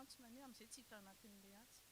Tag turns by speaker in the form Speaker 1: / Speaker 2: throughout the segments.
Speaker 1: miantsona ny amin'izay tsika anatin'le atsy.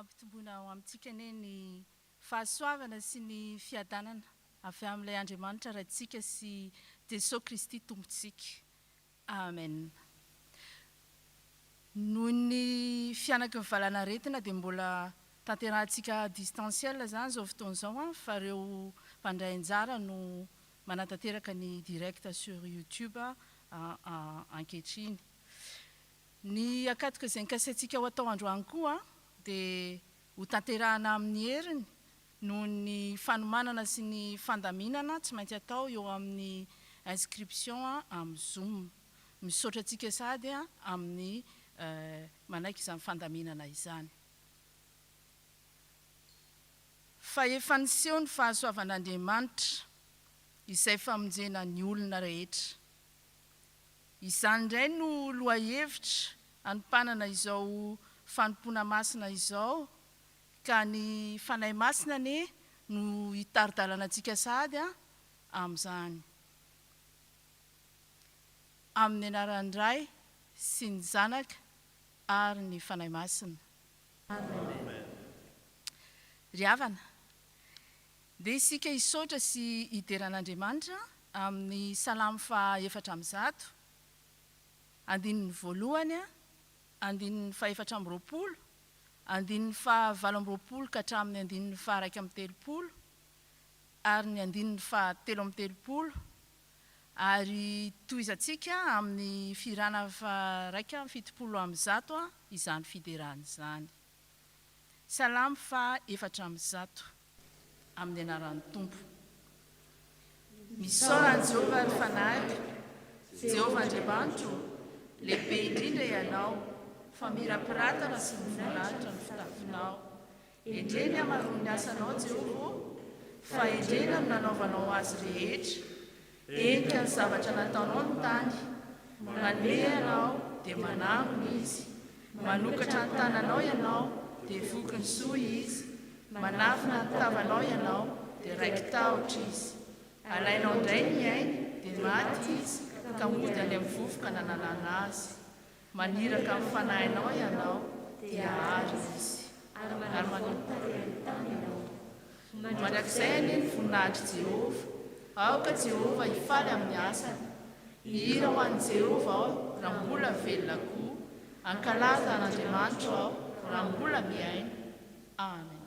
Speaker 1: Ampitomboina ao amintsika ane ny fahasoavana sy ny fiadanana avy amin'ilay Andriamanitra raintsika sy Jesosy Kristy tompontsika. Amen. Noho ny fianaky ny valanaretina dia mbola tanterahantsika distanciel zany zao fotoan'izao fa ireo mpandray anjara no manatanteraka ny direct sur YouTube ankehitriny. Ny akatoka izay nikasaintsika ho atao androany koa dia ho tanterahana amin'ny heriny noho ny fanomanana sy ny fandaminana tsy maintsy atao eo amin'ny inscription amin'ny Zoom. Misaotra antsika sady amin'ny manaiky izany fandaminana izany. Fa efa niseho ny fahasoavan'Andriamanitra izay famonjena ny olona rehetra. Izany indray no lohahevitra anompanana izao fanompoana masina izao, ka ny fanahy masina ane no hitaridalana antsika sady amin'izany. Amin'ny anaran'ny Ray sy ny Zanaka ary ny fanahy masina. Amen. Ry havana, dia isika hisaotra sy hideran'Andriamanitra amin'ny salamo fa 400, andininy voalohany, andininy fa 420, andininy fa 820 ka hatramin'ny andininy fa 130, ary ny andininy fa 330, ary toizantsika amin'ny firana fa 170 izany fiderana izany. Salamo fa 400 amin'ny anaran'ny Tompo. Misaoran'i Jehovah ry fanahy, Jehovah Andriamanitro, lehibe indrindra ianao, fa mirapiratana sy mivolanitra ny fitafinao. Endreny amaroany asanao Jehovah, fa endreny amin'ny nanaovanao azy rehetra. Enika ny zavatra nataonao ny tany, manome ianao dia manamina izy. Manokatra ny tananao ianao dia voky ny soa izy. Manafina ny tavanao ianao dia raiky tahotra izy. Alainao indray ny ainy dia maty izy, ka mody any amin'ny vovoka nananana azy. Maniraka amin'ny fanahinao ianao dia ahary izy. Ary manompa ny tany ianao. Mandrakizay anie ny voninahitry Jehovah. Aoka Jehovah hifaly amin'ny asany. Hihira ho an'i Jehovah aho raha mbola velona koa. Ankalaza an'Andriamanitra aho raha mbola miaina. Amen.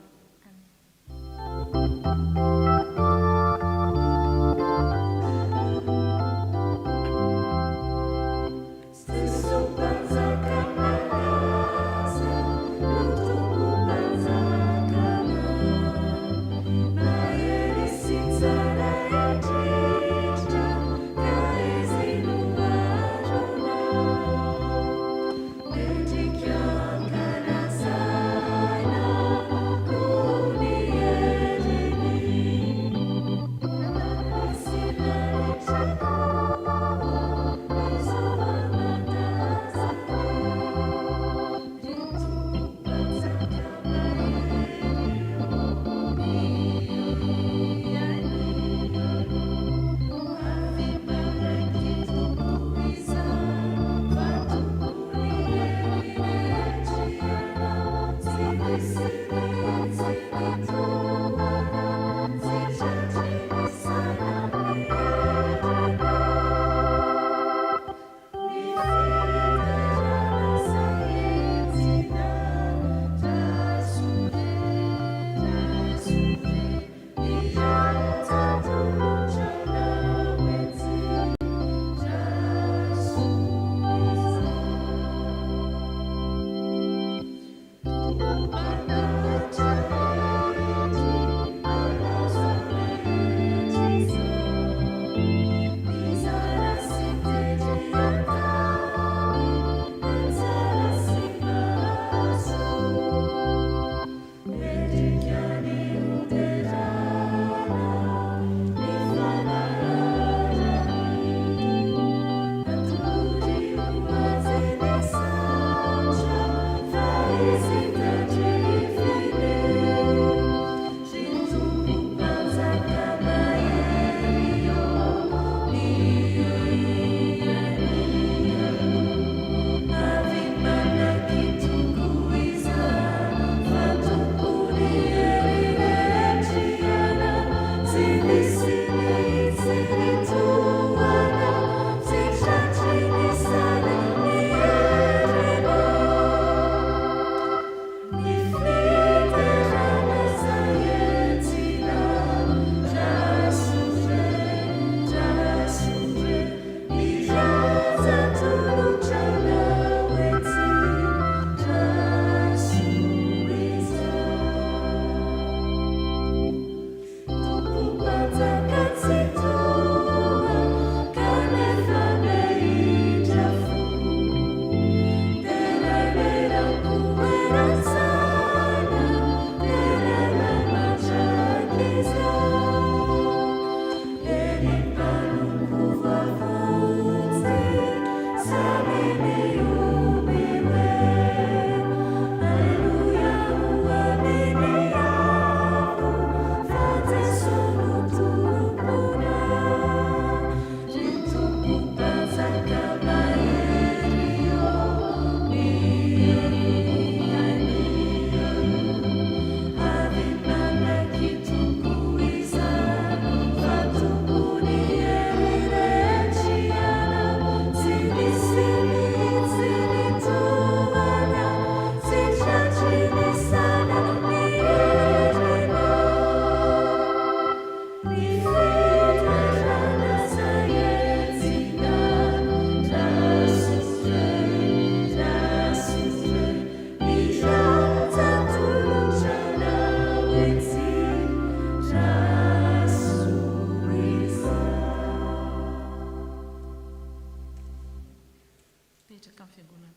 Speaker 1: fiangonana.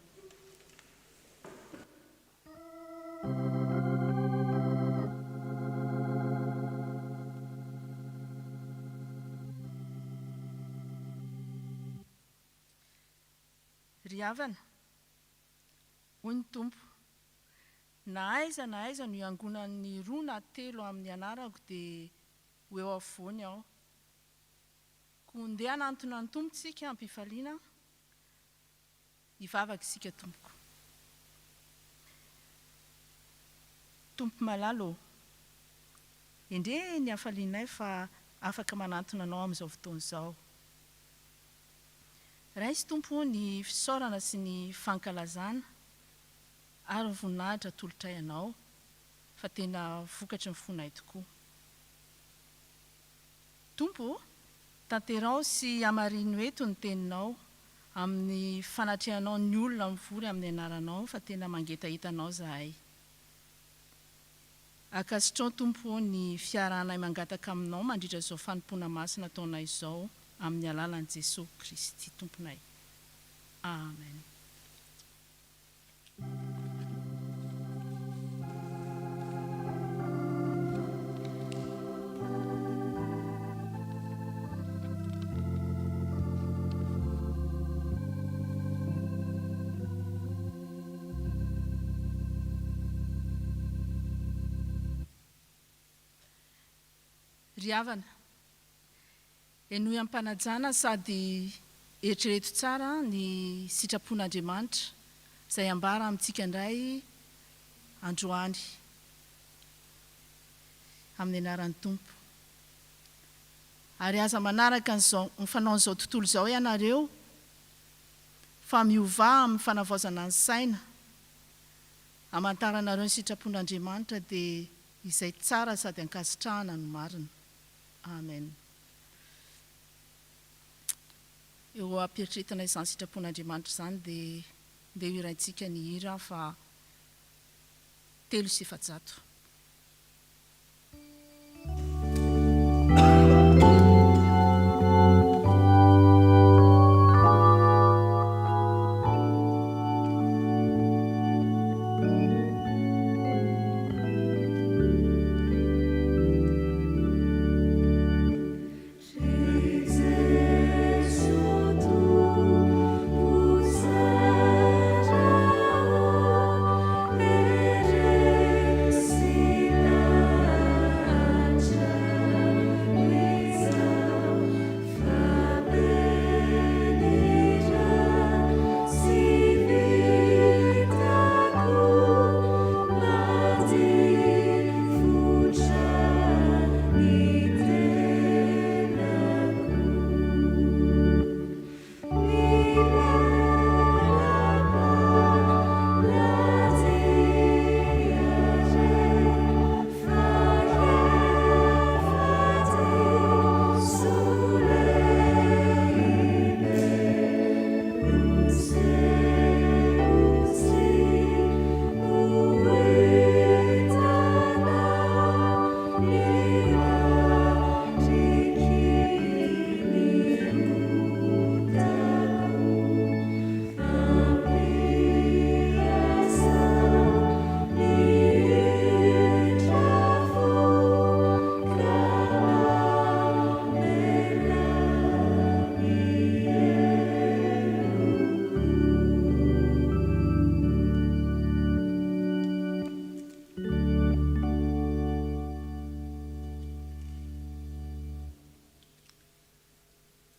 Speaker 1: Ry havana, hoy ny tompo, na aiza no iangonan'ny 2 na 3 amin'ny anarako dia ho eo afovoany aho. Ko ndeha hanantona ny tompo tsika ampifaliana, hivavaka isika tompoko. Tompo malalo, endre ny hafalianay fa afaka manantona anao amin'izao fotoana izao. Raisy tompo ny fisaorana sy ny fankalazana ary voninahitra tolotray anao fa tena vokatry ny fonay tokoa. Tompo, tanterao sy amarino eto ny teninao amin'ny fanatrehanao ny olona mivory amin'ny anaranao fa tena mangetahitanao zahay. Akasitrao tompo ny fiarahanay mangataka aminao mandritra izao fanompoana masina taonay izao amin'ny alalan'i Jesosy Kristy tomponay. Amen. Ry havana, enoy ampanajana sady eritrereto tsara ny sitrapon'Andriamanitra izay ambara amintsika indray androany amin'ny anaran'ny tompo. Ary aza manaraka ny fanaon'izao tontolo izao ianareo fa miova amin'ny fanavaozana ny saina hamantaranareo ny sitrapon'Andriamanitra dia izay tsara sady ankasitrahana no marina. Amen. Eo ampieritetana izany sitrapon'Andriamanitra izany dia iraintsika ny hira fa 300.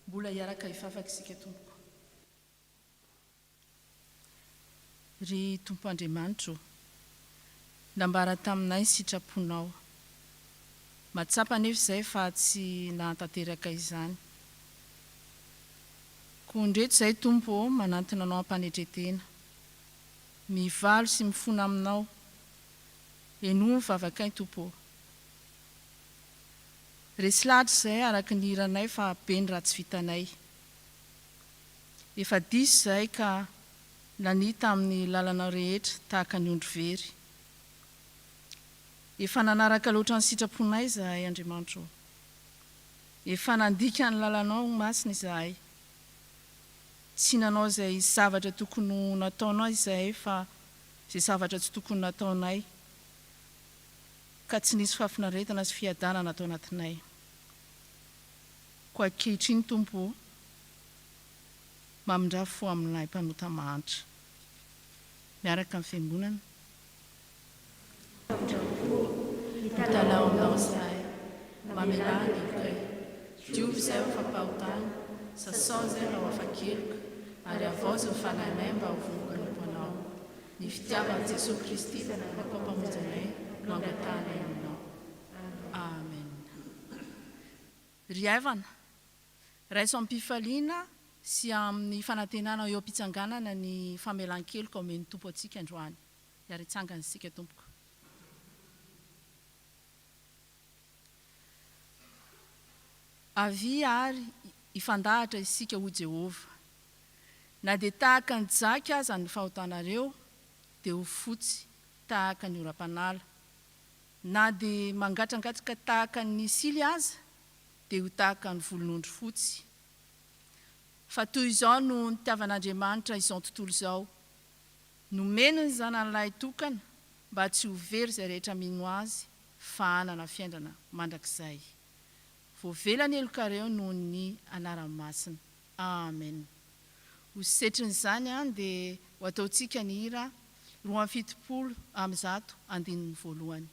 Speaker 1: Mbola hiaraka hifafaka isika tompoko. Ry Tompo Andriamanitra, nambara taminay sitraponao. Matsapa nefa izay fa tsy nahatanteraka izany. Koa ndreto izay Tompo manantona anao ampanetretena. Mivalo sy mifona aminao. Eno mivavakainy Tompo. Resy lahatra izay araka ny hiranay fa be ny ratsy vitanay. Efa diso izay ka nanita amin'ny lalana rehetra tahaka ny ondry very. Efa nanaraka loatra ny sitraponay izahay Andriamanitra. Efa nandika ny lalanao masina izahay. tsy nanao izay zavatra tokony nataonao izay fa izay zavatra tsy tokony nataonay ka tsy nisy fahafinaretana sy fiadanana atao anatinay. Ko ankehitriny Tompo, mamindra fo aminay mpanota mahantra. Miaraka amin'ny fiangonana. Hitanao aminao izahay, mamelany ilokay, diovy izay ho fampahotany, sasao izay raha ho afa-keloka, ary avaozy ny fanahinay mba ho vonokalompo anao. Ny fitiavana Jesosy Kristy nanako ampamonjanay no angatanay aminao. Amen. Ry haivana, raiso am-pifaliana sy amin'ny fanantenana eo am-pitsanganana ny famelan-keloka omen'ny Tompo antsika androany. Iary itsangana isika Tompoko. Avy ary ifandahatra isika ho Jehova. Na dia tahaka ny jaka aza ny fahotanareo, dia ho fotsy tahaka ny oram-panala. Na dia mangatrangatsika tahaka ny sily aza, dia ho tahaka ny volon'ondry fotsy. Fa toy izao no nitiavan'Andriamanitra izao tontolo izao. Nomeny ny zanan'ilay tokana mba tsy ho very izay rehetra mino azy, fa hanana fiaindrana mandrakizay. Voavelany elokareo noho ny anarany masina. Amen. Ho setrin'izany dia ho ataontsika ny hira 270 andininy voalohany.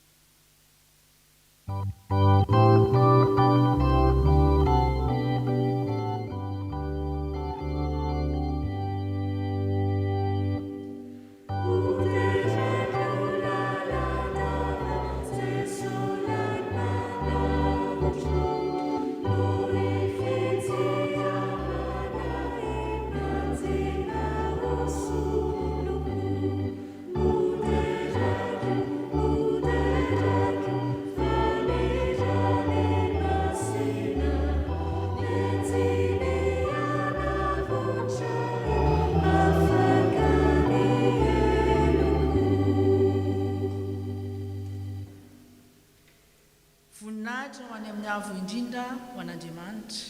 Speaker 1: Voninahitra ho any amin'ny avo indrindra ho an'Andriamanitra.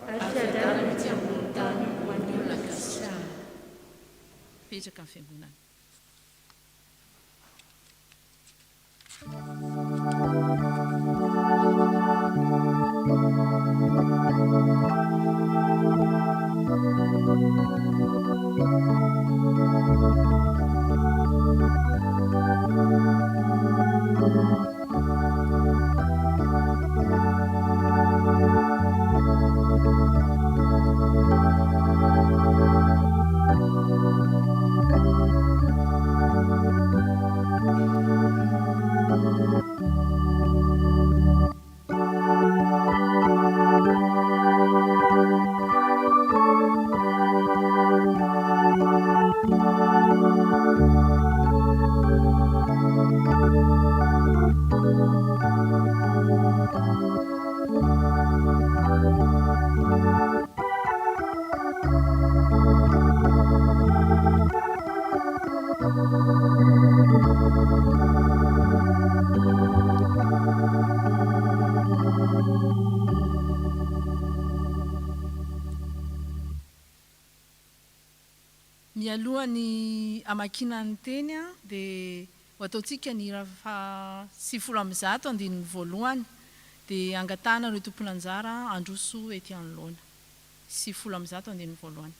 Speaker 1: Afiadarana ety ambony tany ho an'ny olona kasitrahana. Petraka amin'ny fiangonana. Mialohan'ny amakinan'ny teny dia ho ataontsika ny hira 170 andininy voalohany dia angatana ireo tompon'anjara androso ety anoloana. 170 andininy voalohany.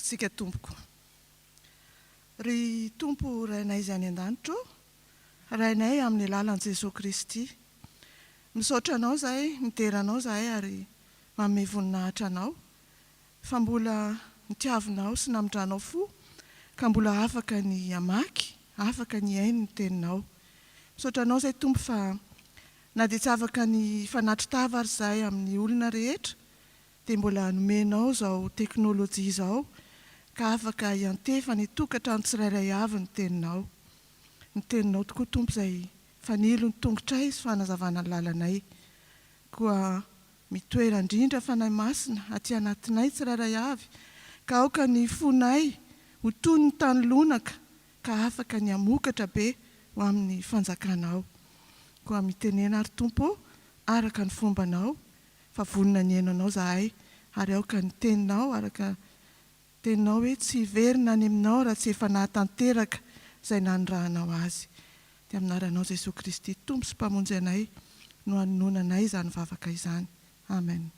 Speaker 2: Sika Tompoko. Ry Tompo rainay izay any an-danitro, rainay amin'ny alalan'i Jesosy Kristy. misaotra anao zahay, mideranao zahay ary manome voninahitra anao fa mbola nitiavinao sy namindranao fo ka mbola afaka ny amaky, afaka ny ainy ny teninao. Misaotra anao zay Tompo fa na dia tsy afaka ny fanatrotava ary zahay amin'ny olona rehetra dia mbola nomenao zao teknôlôjia zao ka afaka iantefa ny tokantrano tsirairay avy ny teninao. Ny teninao tokoa Tompo zay fanilo ny tongotray sy fanazavana ny lalanay. Koa mitoera indrindra fanahy masina aty anatinay tsirairay avy ka aoka ny fonay ho toy ny tany lonaka ka afaka ny amokatra be ho amin'ny fanjakanao. Koa mitenena ary Tompo araka ny fombanao fa vonina ny henonao zahay ary aoka ny teninao araka teninao hoe tsy verina any aminao raha tsy efa nahatanteraka izay nanondrahanao azy. Dia aminaranao Jesosy Kristy Tompo sy mpamonjy anay no hanononanay izany vavaka izany. Amen.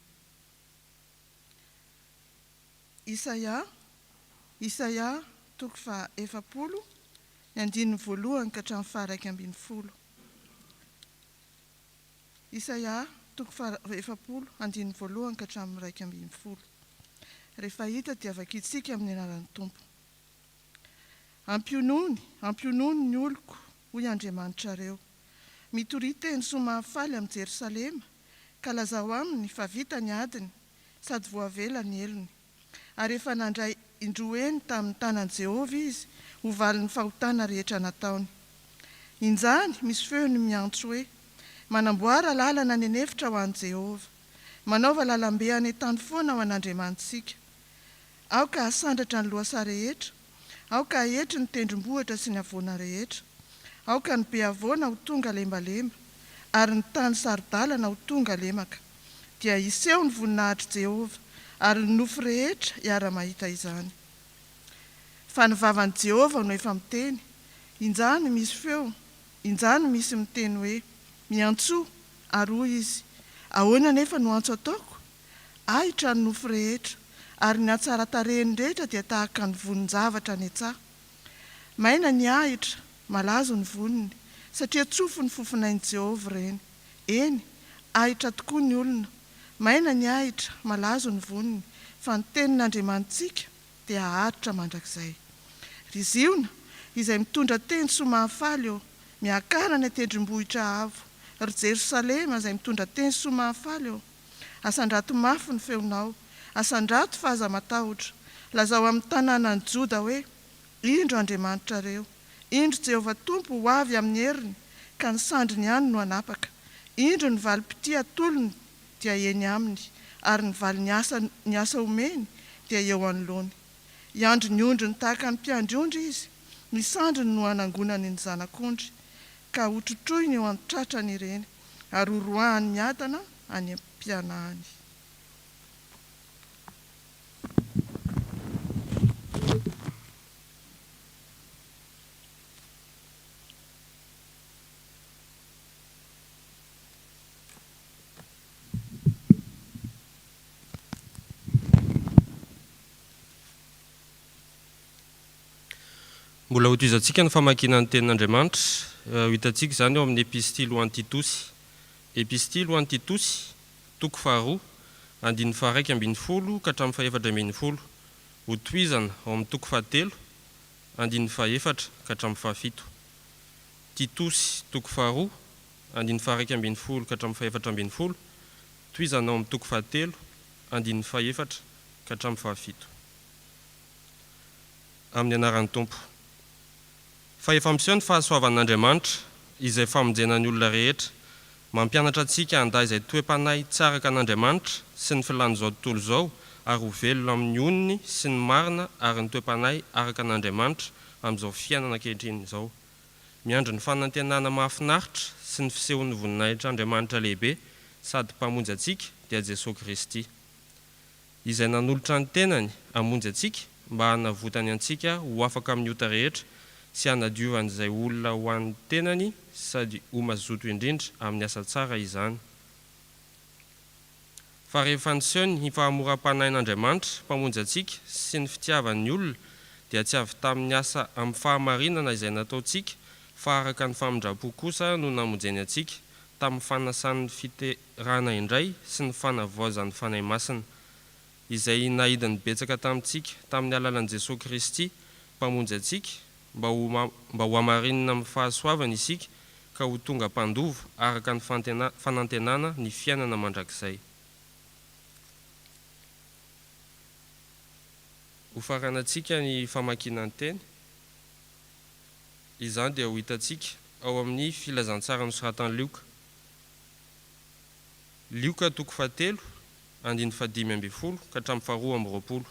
Speaker 2: Isaia 40 ny andininy voalohany ka hatramin'ny faha 1:10. Isaia 40 andininy voalohany ka hatramin'ny 1:10. Rehefa hita dia vakitsika amin'ny anaran'ny Tompo. Ampionony ny oloko hoy Andriamanitra reo. Mitority ny somahafaly amin'ny Jerosalema ka lazao aminy fa vita ny adiny sady voavela ny elony. Ary efa nandray indroeny tamin'ny tanan'i Jehovah izy ho valy ny fahotana rehetra nataony. Injany misy feo ny miantso hoe manamboara lalana ny anefitra ho an'i Jehovah, manaova lalambe any tany foana ho an'Andriamantsika. Aoka hasandratra ny loasa rehetra, aoka ahetry ny tendrombohitra sy ny avoana rehetra, aoka ny be avoana ho tonga lembalemba, ary ny tany sarodalana ho tonga lemaka. Dia iseho ny voninahitry Jehovah, ary ny nofo rehetra hiara-mahita izany. Fa ny vavan'i Jehovah no efa miteny, injany misy feo, injany misy miteny hoe miantso, ary hoy izy, ahoana nefa no antso ataoko? Ahitra ny nofo rehetra, ary ny atsara tarehiny rehetra dia tahaka ny vonin-javatra ny antsaha. Maina ny ahitra, malazo ny voniny, satria tsofo ny fofonain'i Jehovah reny. Eny, ahitra tokoa ny olona, maina ny ahitra, malazo ny voniny, fa ny tenin'Andriamantsika dia ahatra mandrakizay. Riziona, izay mitondra teny somahafaly eo, miakarana tendrombohitra avo. Ry Jerosalema izay mitondra teny somahafaly eo, asandrato mafy ny feonao, asandrato fa aza matahotra. Lazao amin'ny tanànan'i Joda hoe, indro Andriamanitra reo, indro Jehovah Tompo ho avy amin'ny heriny, ka ny sandriny ihany no hanapaka. Indro ny valim-pity atolony dia eny aminy, ary ny valy ny asa omeny dia eo anoloany. Iandro ny ondriny tahaka ny mpiandry-ondry izy, ny sandriny no hanangonany ny zanak'ondry, ka hotrotroiny eo an-tratrany ireny, ary horoahany miadana any am-pianahany.
Speaker 3: Mbola hotoizantsika ny famakiana ny tenin'Andriamanitra, hitantsika izany eo amin'ny epistily ho an'ny Titosy. Epistily ho an'ny Titosy, toko 2, andininy faha 1:10 ka hatramin'ny faha 4:10. Hotoizana ao amin'ny toko 7, andininy faha 4 ka hatramin'ny faha 7. Titosy, toko 2, andininy faha 1:10 ka hatramin'ny faha 4:10. Toizana ao amin'ny toko 7, andininy faha 4 ka hatramin'ny faha 7. Amin'ny anaran'ny Tompo. Fa efa miseho ny fahasoavan'Andriamanitra izay famonjena ny olona rehetra, mampianatra antsika handay izay toe-panahy tsaraka an'Andriamanitra sy ny filàny izao tontolo izao, ary ho velona amin'ny onony sy ny marina ary ny toe-panahy araka an'Andriamanitra amin'izao fiainana ankehitriny izao. Miandry ny fanantenana mahafinaritra sy ny fisehon'ny voninahitr'Andriamanitra lehibe sady mpamonjy antsika dia Jesosy Kristy, izay nanolotra ny tenany hamonjy antsika mba hanavotany antsika ho afaka amin'ny ota rehetra sy hanadiovan'izay olona ho an'ny tenany sady ho mazoto indrindra amin'ny asa tsara izany. Fa rehefa niseho ny fahamoram-panahin'Andriamanitra mpamonjy antsika sy ny fitiavan'ny olona dia tsy avy tamin'ny asa amin'ny fahamarinana izay nataontsika fa araka ny famindrapo kosa no namonjeny antsika tamin'ny fanasan'ny fiterana indray sy ny fanavaozan'ny fanahy masina izay nahidiny betsaka tamintsika tamin'ny alalan'i Jesosy Kristy mpamonjy atsika mba ho hamarinina amin'ny fahasoavana isika ka ho tonga mpandova araka ny fanantenana ny fiainana mandrakizay. Ho faranantsika ny famakiana ny teny, izany dia ho hitantsika ao amin'ny filazantsara nosoratan'ny Lioka. Lioka 3:5-5 ka hatramin'ny 2:20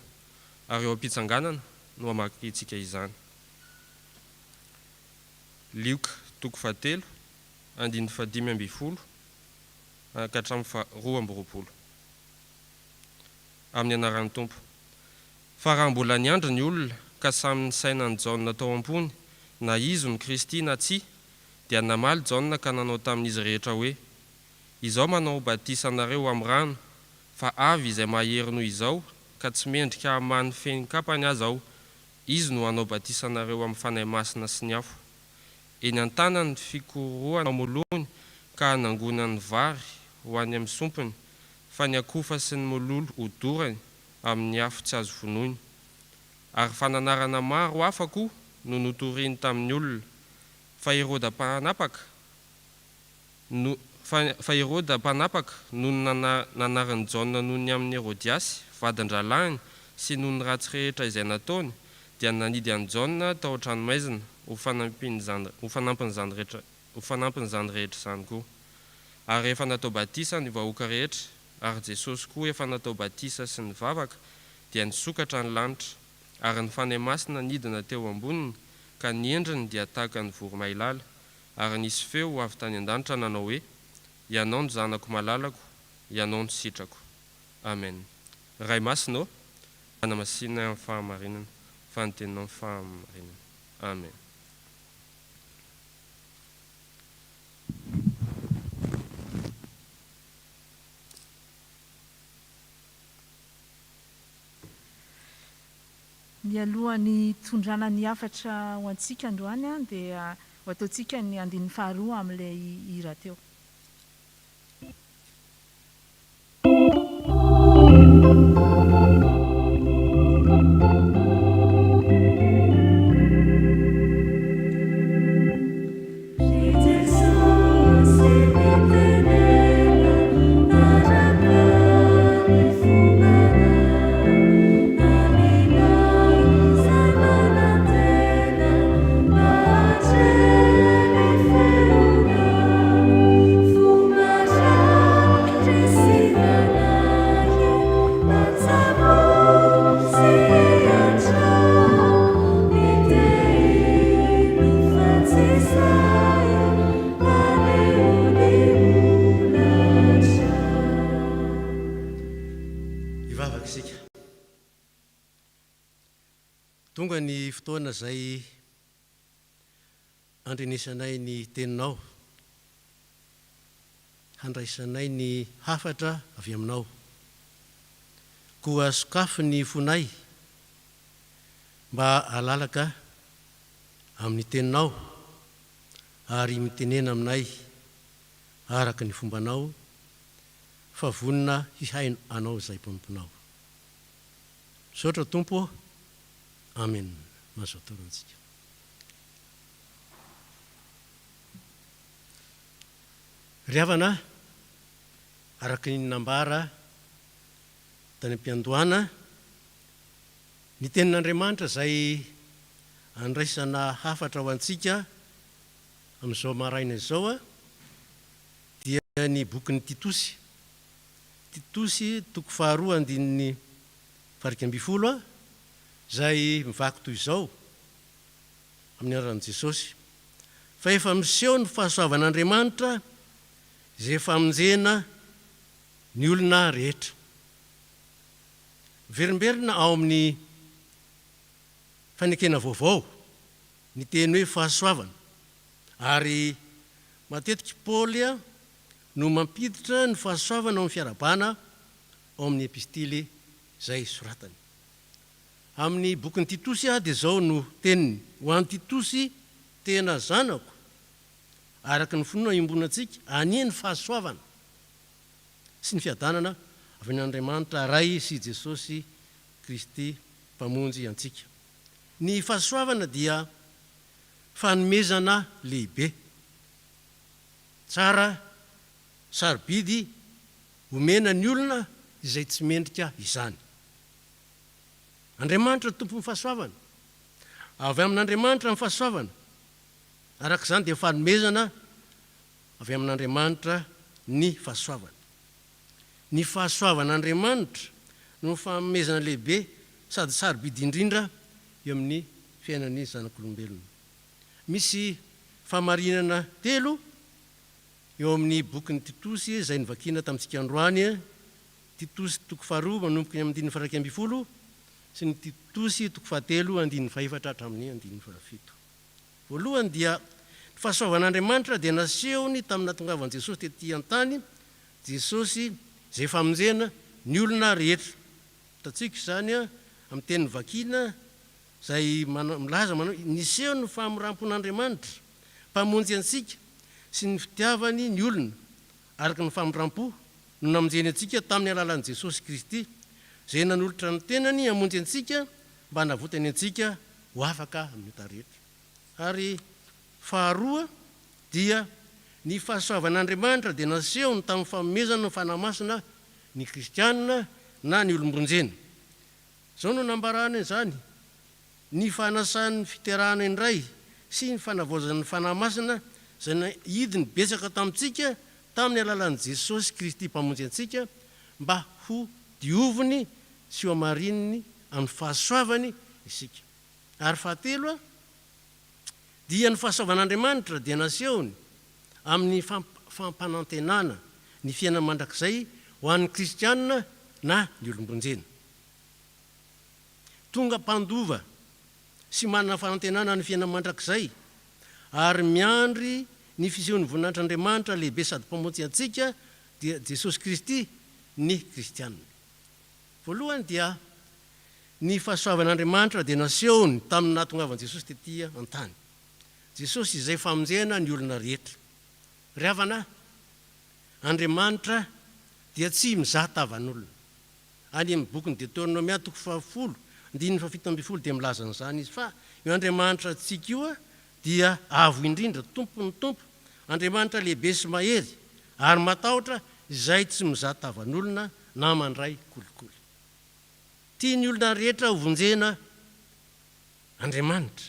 Speaker 3: ary eo am-pitsanganana no hamakintsika izany. Lioka 3:5-5 ka hatramin'ny 2:20 amin'ny anaran'ny Tompo. Fa raha mbola niandry ny olona ka samy ny saina ny Jaona tao ambony, na izy ny Kristy na tsia, dia namaly Jaona ka nanao tamin'izy rehetra hoe: izao manao batisanareo amin'ny rano, fa avy izay mahery noho izao ka tsy mendrika hamany fenin-kapany aza aho, izy no hanao batisanareo amin'ny fanahy masina sy ny afo. Eny an-tanany fikorohana molony ka hanangonany vary ho any amin'ny sompony, fa ny akofa sy ny mololo ho dorany amin'ny afo tsy azo vonoiny. Ary fananarana maro hafa koa no notoriny tamin'ny olona, fa Herôda mpanapaka no nanaran'ny Jaona noho ny amin'ny Herodiasy vadin-dralahiny sy noho ny ratsy rehetra izay nataony, dia nanidy an'i Jaona tao an-tranomaizina ho fanampin'izany rehetra izany koa. Ary rehefa natao batisa ny vahoaka rehetra, ary Jesosy koa efa natao batisa sy ny vavaka, dia nisokatra ny lanitra, ary ny fanahy masina nidina teo amboniny, ka ny endriny dia tahaka ny voromailala, ary nisy feo avy tany an-danitra nanao hoe: ianao no zanako malalako, ianao no sitrako. Amen. Ray masina ao, anamasina amin'ny fahamarinana, fanontenina amin'ny fahamarinana. Amen.
Speaker 4: Mialohan'ny tondrana ny hafatra ho antsika androany dia ho ataontsika ny andin'ny faharoa amin'ilay hira teo.
Speaker 5: Tonga ny fotoana izay andrenesanay ny teninao, handraisanay ny hafatra avy aminao, koa sokafo ny fonay mba halalaka amin'ny teninao ary mitenena aminay araka ny fombanao, fa vonina hihaino anao izay mpamponao. Misaotra Tompo. Amen. Mahazo ataontsika. Ry havana, araka ny nambara tany am-piandohana, ny tenin'Andriamanitra izay andraisana hafatra ho antsika amin'izao maraina izao dia ny bokin'ny Titosy. Titosy 2:2-10 izay mivaky toy izao amin'ny anaran'i Jesosy: fa efa miseho ny fahasoavan'Andriamanitra izay famonjena ny olona rehetra. Verimberina ao amin'ny fanekena vaovao ny teny hoe fahasoavana, ary matetika Paoly no mampiditra ny fahasoavana ao amin'ny fiarabana ao amin'ny epistily izay soratany. Amin'ny bokin'ny Titosy dia zao no teniny: ho an'ny Titosy tena zanako araka ny fonona imbonantsika anie ny fahasoavana sy ny fiadanana avy n'Andriamanitra ray sy Jesosy Kristy mpamonjy antsika. Ny fahasoavana dia fanomezana lehibe, tsara sarobidy omena ny olona izay tsy mendrika izany. Andriamanitra tompon'ny fahasoavana, avy amin'Andriamanitra ny fahasoavana, araka izany dia fanomezana avy amin'Andriamanitra ny fahasoavana. Ny fahasoavan'Andriamanitra no fanomezana lehibe sady sarobidy indrindra eo amin'ny fiainan'ny zanak'olombelona. Misy famarinana telo eo amin'ny bokin'ny Titosy izay nivakiana tamintsika androany, Titosy toko 2 manomboka ny 1:20 sy ny Titosy toko 3:1-4 hatramin'ny 1:7. Voalohany dia ny fahasoavan'Andriamanitra dia nasehony tamin'ny nahatongavan'i Jesosy tetỳ an-tany, Jesosy izay famonjena ny olona rehetra. Hitantsika izany amin'ny teny vakiana izay milaza manao nisehony ny famorampon'Andriamanitra mpamonjy antsika sy ny fitiavany ny olona araka ny famorampo no namonjeny antsika tamin'ny alalan'i Jesosy Kristy izay nanolotra ny tenany hamonjy antsika mba navotany antsika ho afaka amin'ny rehetra. Ary faharoa dia ny fahasoavan'Andriamanitra dia nasehony tamin'ny fanomezana ny fanahy-masina ny kristianina na ny olombonjena. Izao no nambarana izany, ny fanasan'ny fiterahana indray sy ny fanavaozan'ny fanahy-masina izay hidiny betsaka tamintsika tamin'ny alalan'i Jesosy Kristy mpamonjy antsika mba ho dioviny sy ho amarininy amin'ny fahasoavany isika. Ary fahatelo dia ny fahasoavan'Andriamanitra dia nasehony amin'ny fampanantenana ny fiainana mandrakizay ho an'ny kristianina na ny olombonjena. Tonga mpandova sy manana fanantenana ny fiainana mandrakizay ary miandry ny fisehon'ny voninahitran'Andriamanitra lehibe sady mpamonjy antsika dia Jesosy Kristy ny kristianina. Voalohany dia ny fahasoavan'Andriamanitra dia nasehony tamin'ny nahatongavan'i Jesosy tetỳ an-tany, Jesosy izay famonjena ny olona rehetra. Ry havana, Andriamanitra dia tsy mizaha tavan'olona. Any amin'ny bokin'ny Deutéronomia toko 10:17 dia milaza an'izany izy fa io Andriamanitra antsika io dia avo indrindra, tompony tompo, Andriamanitra lehibe sy mahery ary matahotra izay tsy mizaha tavan'olona na mandray kolikoly. Tiany olona rehetra hovonjena Andriamanitra.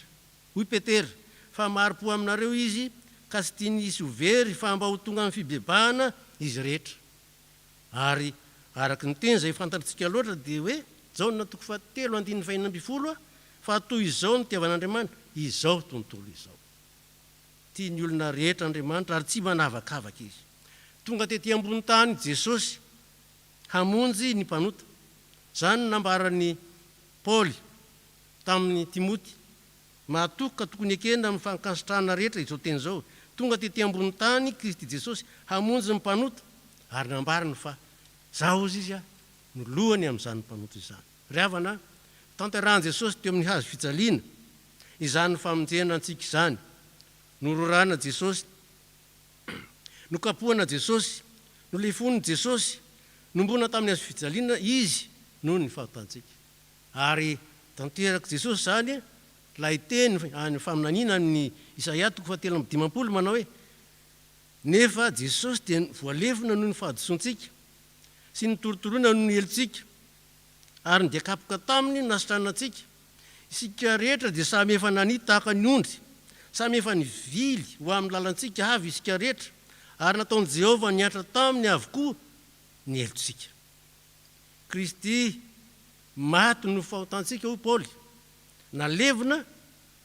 Speaker 5: Hoy Petera, fa maro-po aminareo izy ka tsy tiany hisy overy fa mba ho tonga amin'ny fibebahana izy rehetra. Ary araka ny teny izay fantatritsika loatra dia hoe Jaona toko 7:9 fa toy izao ny tiavan'Andriamanitra, izao tontolo izao. Tiany olona rehetra Andriamanitra ary tsy manavakavaka izy. Tonga tetỳ ambony tany Jesosy hamonjy ny mpanota. Izany nambaran'ny Paoly tamin'ny Timoty, mahatoka tokony ekena amin'ny fankasitrahana rehetra izao teny izao. Tonga tetỳ ambony tany Kristy Jesosy hamonjy ny mpanota ary nambarany fa zao izy no lohany amin'izany mpanota izany. Ry havana, tanterahan Jesosy teo amin'ny hazo fijaliana izany famonjena antsika izany. Nororana Jesosy, nokapohana Jesosy, nolefony Jesosy, nombona tamin'ny hazo fijaliana izy noho ny fahotantsika. Ary tanteraka Jesosy izany lay teny any faminaniana ny Isaia toko 7:50 manao hoe nefa Jesosy dia voalefona noho ny fahadisoantsika sy ny torotoroina noho ny helitsika ary ny diakapoka taminy nasitranantsika. Isika rehetra dia samy efa nany tahaka ny ondry, samy efa nivily ho amin'ny lalantsika avy isika rehetra ary nataon'i Jehovah niatra taminy avokoa ny helitsika. Kristy maty no fahotantsika ho Paoly, nalevina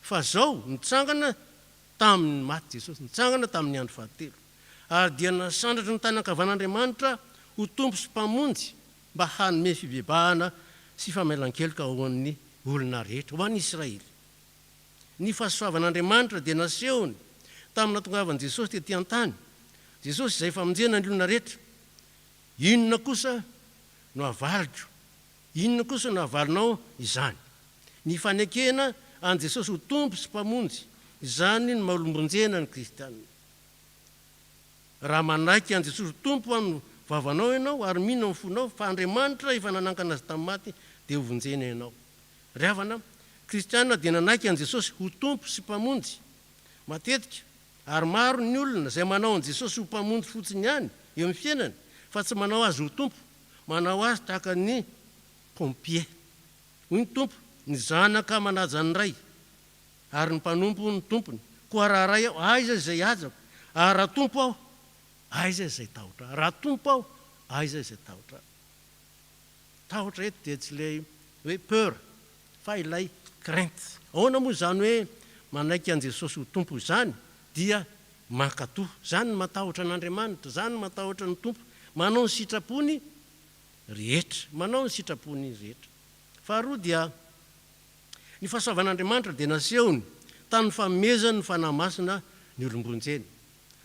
Speaker 5: fa zao nitsangana tamin'ny maty Jesosy, nitsangana tamin'ny andro fahatelo. Ary dia nasandratry ny tany ankavan'Andriamanitra ho tompo sy mpamonjy mba hanome fibebahana sy famelan-keloka ho an'ny olona rehetra, ho an'ny Israely. Ny fahasoavan'Andriamanitra dia nasehony tamin'ny nahatongavan'i Jesosy tetỳ an-tany, Jesosy izay famonjena ny olona rehetra. Inona kosa no avaliko, inona kosa no avalinao izany? Ny fanekena an' Jesosy ho tompo sy mpamonjy, izany ny maholombonjena ny kristianina. raha manaiky an jesosy tompo amin'ny vavanao ianao ary mino amin'ny fonao fa Andriamanitra efa nanankana azy tamin'ny maty dia hovonjena ianao. Ry havana, kristianina dia nanaiky an Jesosy ho tompo sy mpamonjy matetika, ary maro ny olona izay manao an Jesosy ho mpamonjy fotsiny ihany eo amin'ny fiainany fa tsy manao azy ho tompo, manao azy tahaka ny pompier. Hoy ny tompo, ny zanaka manaja ny ray ary ny mpanompo ny tompony. Koa raha ray aho, aiza izay ajako, ary raha tompo aho, aiza izay tahotra, raha tompo aho, aiza izay tahotra. Tahotra eto dia tsy ilay hoe peur fa ilay crainte. Ahoana moa zany hoe manaiky an Jesosy ho tompo izany dia mankatoa, zany ny matahotra an'Andriamanitra, zany ny matahotra ny tompo, manao ny sitrapony rehetra, manao ny sitrapony rehetra. Faharoa dia ny fahasoavan'Andriamanitra dia nasehony tamin'ny fanomezany ny fanahy masina ny olombonjeny.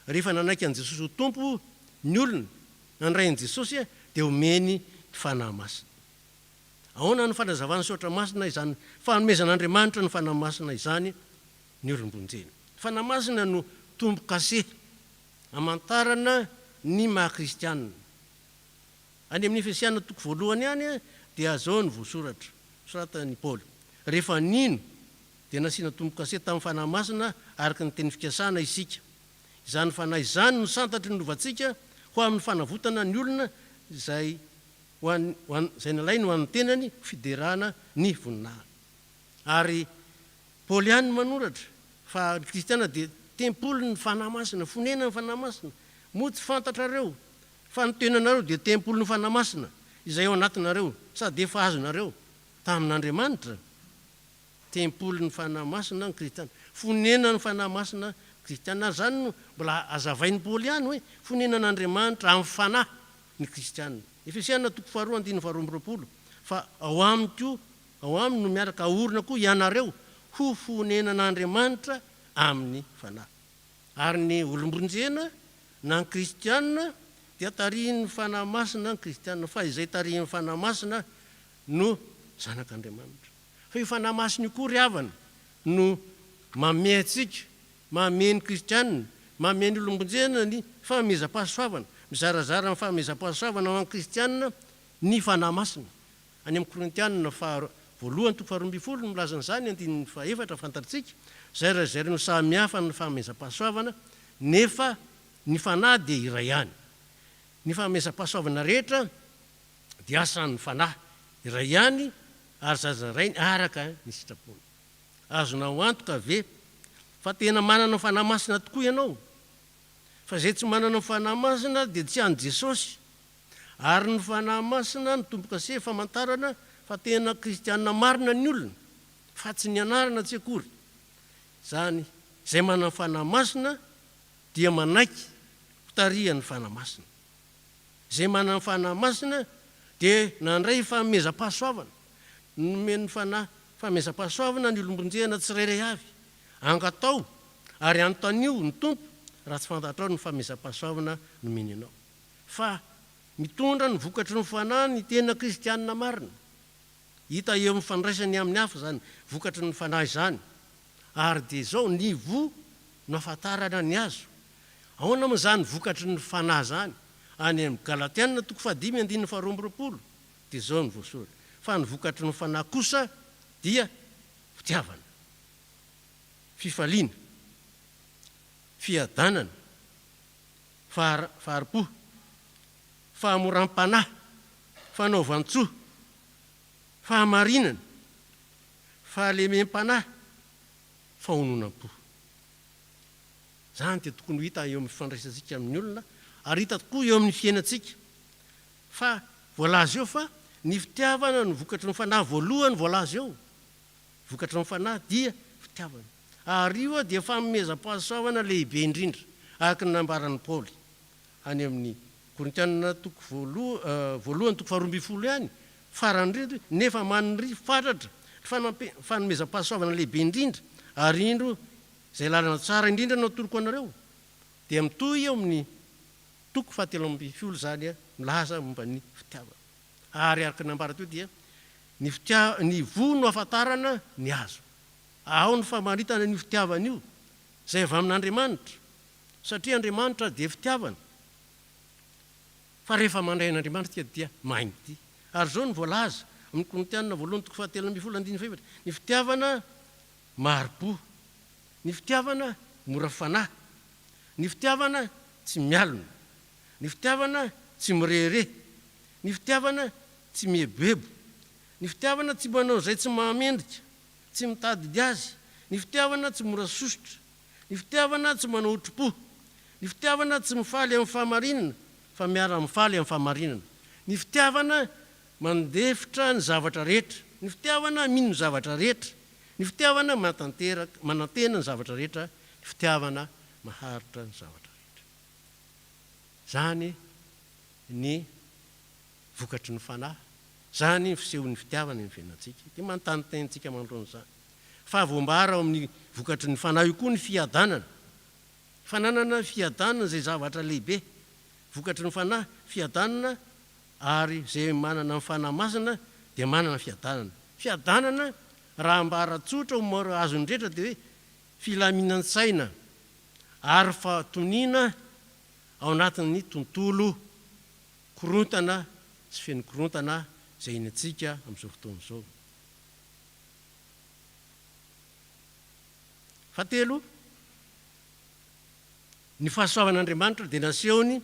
Speaker 5: Rehefa nanaiky an Jesosy ho tompo ny olona nandray an Jesosy dia omeny ny fanahy masina. Ahoana ny fanazavany sotra masina izany fanomezan'Andriamanitra ny fanahy masina izany ny olombonjeny. Fanahy masina no tombo kase amantarana ny maha-kristianina. Any amin'ny Efesiana toko voalohany ihany dia zao ny voasoratra, soratan'i Paoly. Rehefa nino dia nasiana tombo kase tamin'ny fanahy masina araka ny teny fikasana isika. Izany fanahy izany no santatry ny lovantsika ho amin'ny fanavotana ny olona izay nalainy ho an'ny tenany fiderana ny voninahitra. Ary Paoly ihany manoratra fa ny kristiana dia tempolo ny fanahy masina, fonena ny fanahy masina. Moa tsy fantatrareo fa ny tenanareo dia tempolo ny fanahy masina izay ao anatinareo sady efa azonareo tamin'Andriamanitra. Tempolo ny fanahy masina ny kristiana, fonena ny fanahy masina kristiana. Zany no mbola azavain'ny Paoly ihany hoe fonena n'Andriamanitra amin'ny fanahy ny kristiana. Efesiana toko 2:20 fa ao aminy no miaraka ahorona koa ianareo ho fonena n'Andriamanitra amin'ny fanahy. Ary ny olombonjena na ny kristiana dia tarihin'ny fanahy masina ny kristiana, fa izay tarihin'ny fanahy masina no zanak'Andriamanitra. Fa io fanahy masina io koa ry havana no mame antsika, mame ny kristianina, mame ny olombonjena ny fahamezam-pahasoavana. Mizarazara ny fahamezam-pahasoavana ho an'ny kristianina ny fanahy masina. Any amin'ny Korintianina voalohany toko 12 milaza an'izany, 14 fantatritsika, zay no samy hafa ny fahamezam-pahasoavana nefa ny fanahy dia iray ihany. Ny fahamezam-pahasoavana rehetra dia asan'ny fanahy iray ihany ary zazarainy araka ny sitrapony. Azonao antoka ve fa tena manana ny fanahy masina tokoa ianao? Fa zay tsy manana ny fanahy masina dia tsy an Jesosy. Ary ny fanahy masina ny tombo-kase famantarana fa tena kristianina marina ny olona, fa tsy ny anarana tsy akory. Zany zay manana ny fanahy masina dia manaiky tarihan'ny fanahy masina. Zay manana ny fanahy masina dia nandray fahamezam-pahasoavana. Nomeny fahamezam-pahasoavana ny olombonjena tsirairay avy angatao ary antanio ny tompo raha tsy fantatrao ny fahamezam-pahasoavana nomeny ianao. Fa mitondra ny vokatry ny fanahy ny tena kristianina marina. Hita eo amin'ny fandraisany amin'ny hafa zany vokatry ny fanahy izany. Ary dia zao ny vo no ahafantarana ny azo. Ahoana moa zany vokatry ny fanahy zany? Any amin'ny Galatiana toko 5:12 dia zao ny voasoratra. Fa ny vokatry ny fanahy kosa dia fitiavana, fifaliana, fiadanana, faharipo, fahamoram-panahy, fanaovan-tsoa, fahamarinana, fahalemem-panahy, fahononam-po. Zany dia tokony hita eo amin'ny fifandraisantsika amin'ny olona ary hita tokoa eo amin'ny fiainantsika. Fa voalaza eo fa ny fitiavana no vokatry ny fanahy voalohany voalaza eo. Vokatry ny fanahy dia fitiavana. Ary io dia fanomezam-pahasoavana lehibe indrindra araka ny nambaran'ny Paoly any amin'ny Korintianina toko voalohany toko 12 ihany farany indrindra nefa manry fatratra fanomezam-pahasoavana lehibe indrindra ary indro zay lalana tsara indrindra no toroko anareo dia mitohy eo amin'ny toko 7:10 zany milaza momba ny fitiavana. Ary araka ny ambara teo dia ny vo no ahafantarana ny azo. Ao ny famaritana ny fitiavana io zay avy amin'Andriamanitra, satria Andriamanitra dia fitiavana fa rehefa mandray n'Andriamanitra dia mainy ty ary zao ny voalaza amin'ny Korintianina voalohany toko fahatelo amby folo andiny faefatra ny fitiavana maro-po, ny fitiavana mora fanahy, ny fitiavana tsy mialona, ny fitiavana tsy mirere, ny fitiavana tsy miebebo, ny fitiavana tsy manao zay tsy mahamendrika, tsy mitady azy, ny fitiavana tsy mora sosotra, ny fitiavana tsy manao otro-po, ny fitiavana tsy mifaly amin'ny fahamarinana fa miara mifaly amin'ny fahamarinana, ny fitiavana mandefitra ny zavatra rehetra, ny fitiavana mino ny zavatra rehetra, ny fitiavana manantena ny zavatra rehetra, ny fitiavana maharitra ny zavatra rehetra. Zany ny vokatry ny fanahy, zany ny fisehon'ny fitiavana ny fiainantsika. Dia manontany tentsika mandroan'izany. Fa voambara ao amin'ny vokatry ny fanahy io koa ny fiadanana. Fananana fiadanana izay zavatra lehibe. Vokatry ny fanahy, fiadanana, ary zay manana ny fanahy masina dia manana fiadanana. Fiadanana raha ambara tsotra ho mora azo indretra dia hoe filaminan-tsaina ary fahatoniana ao anatin'ny tontolo korontana sy feno korontana izay iny antsika amin'izao fotoana izao. Fahatelo, ny fahasoavan'Andriamanitra dia nasehony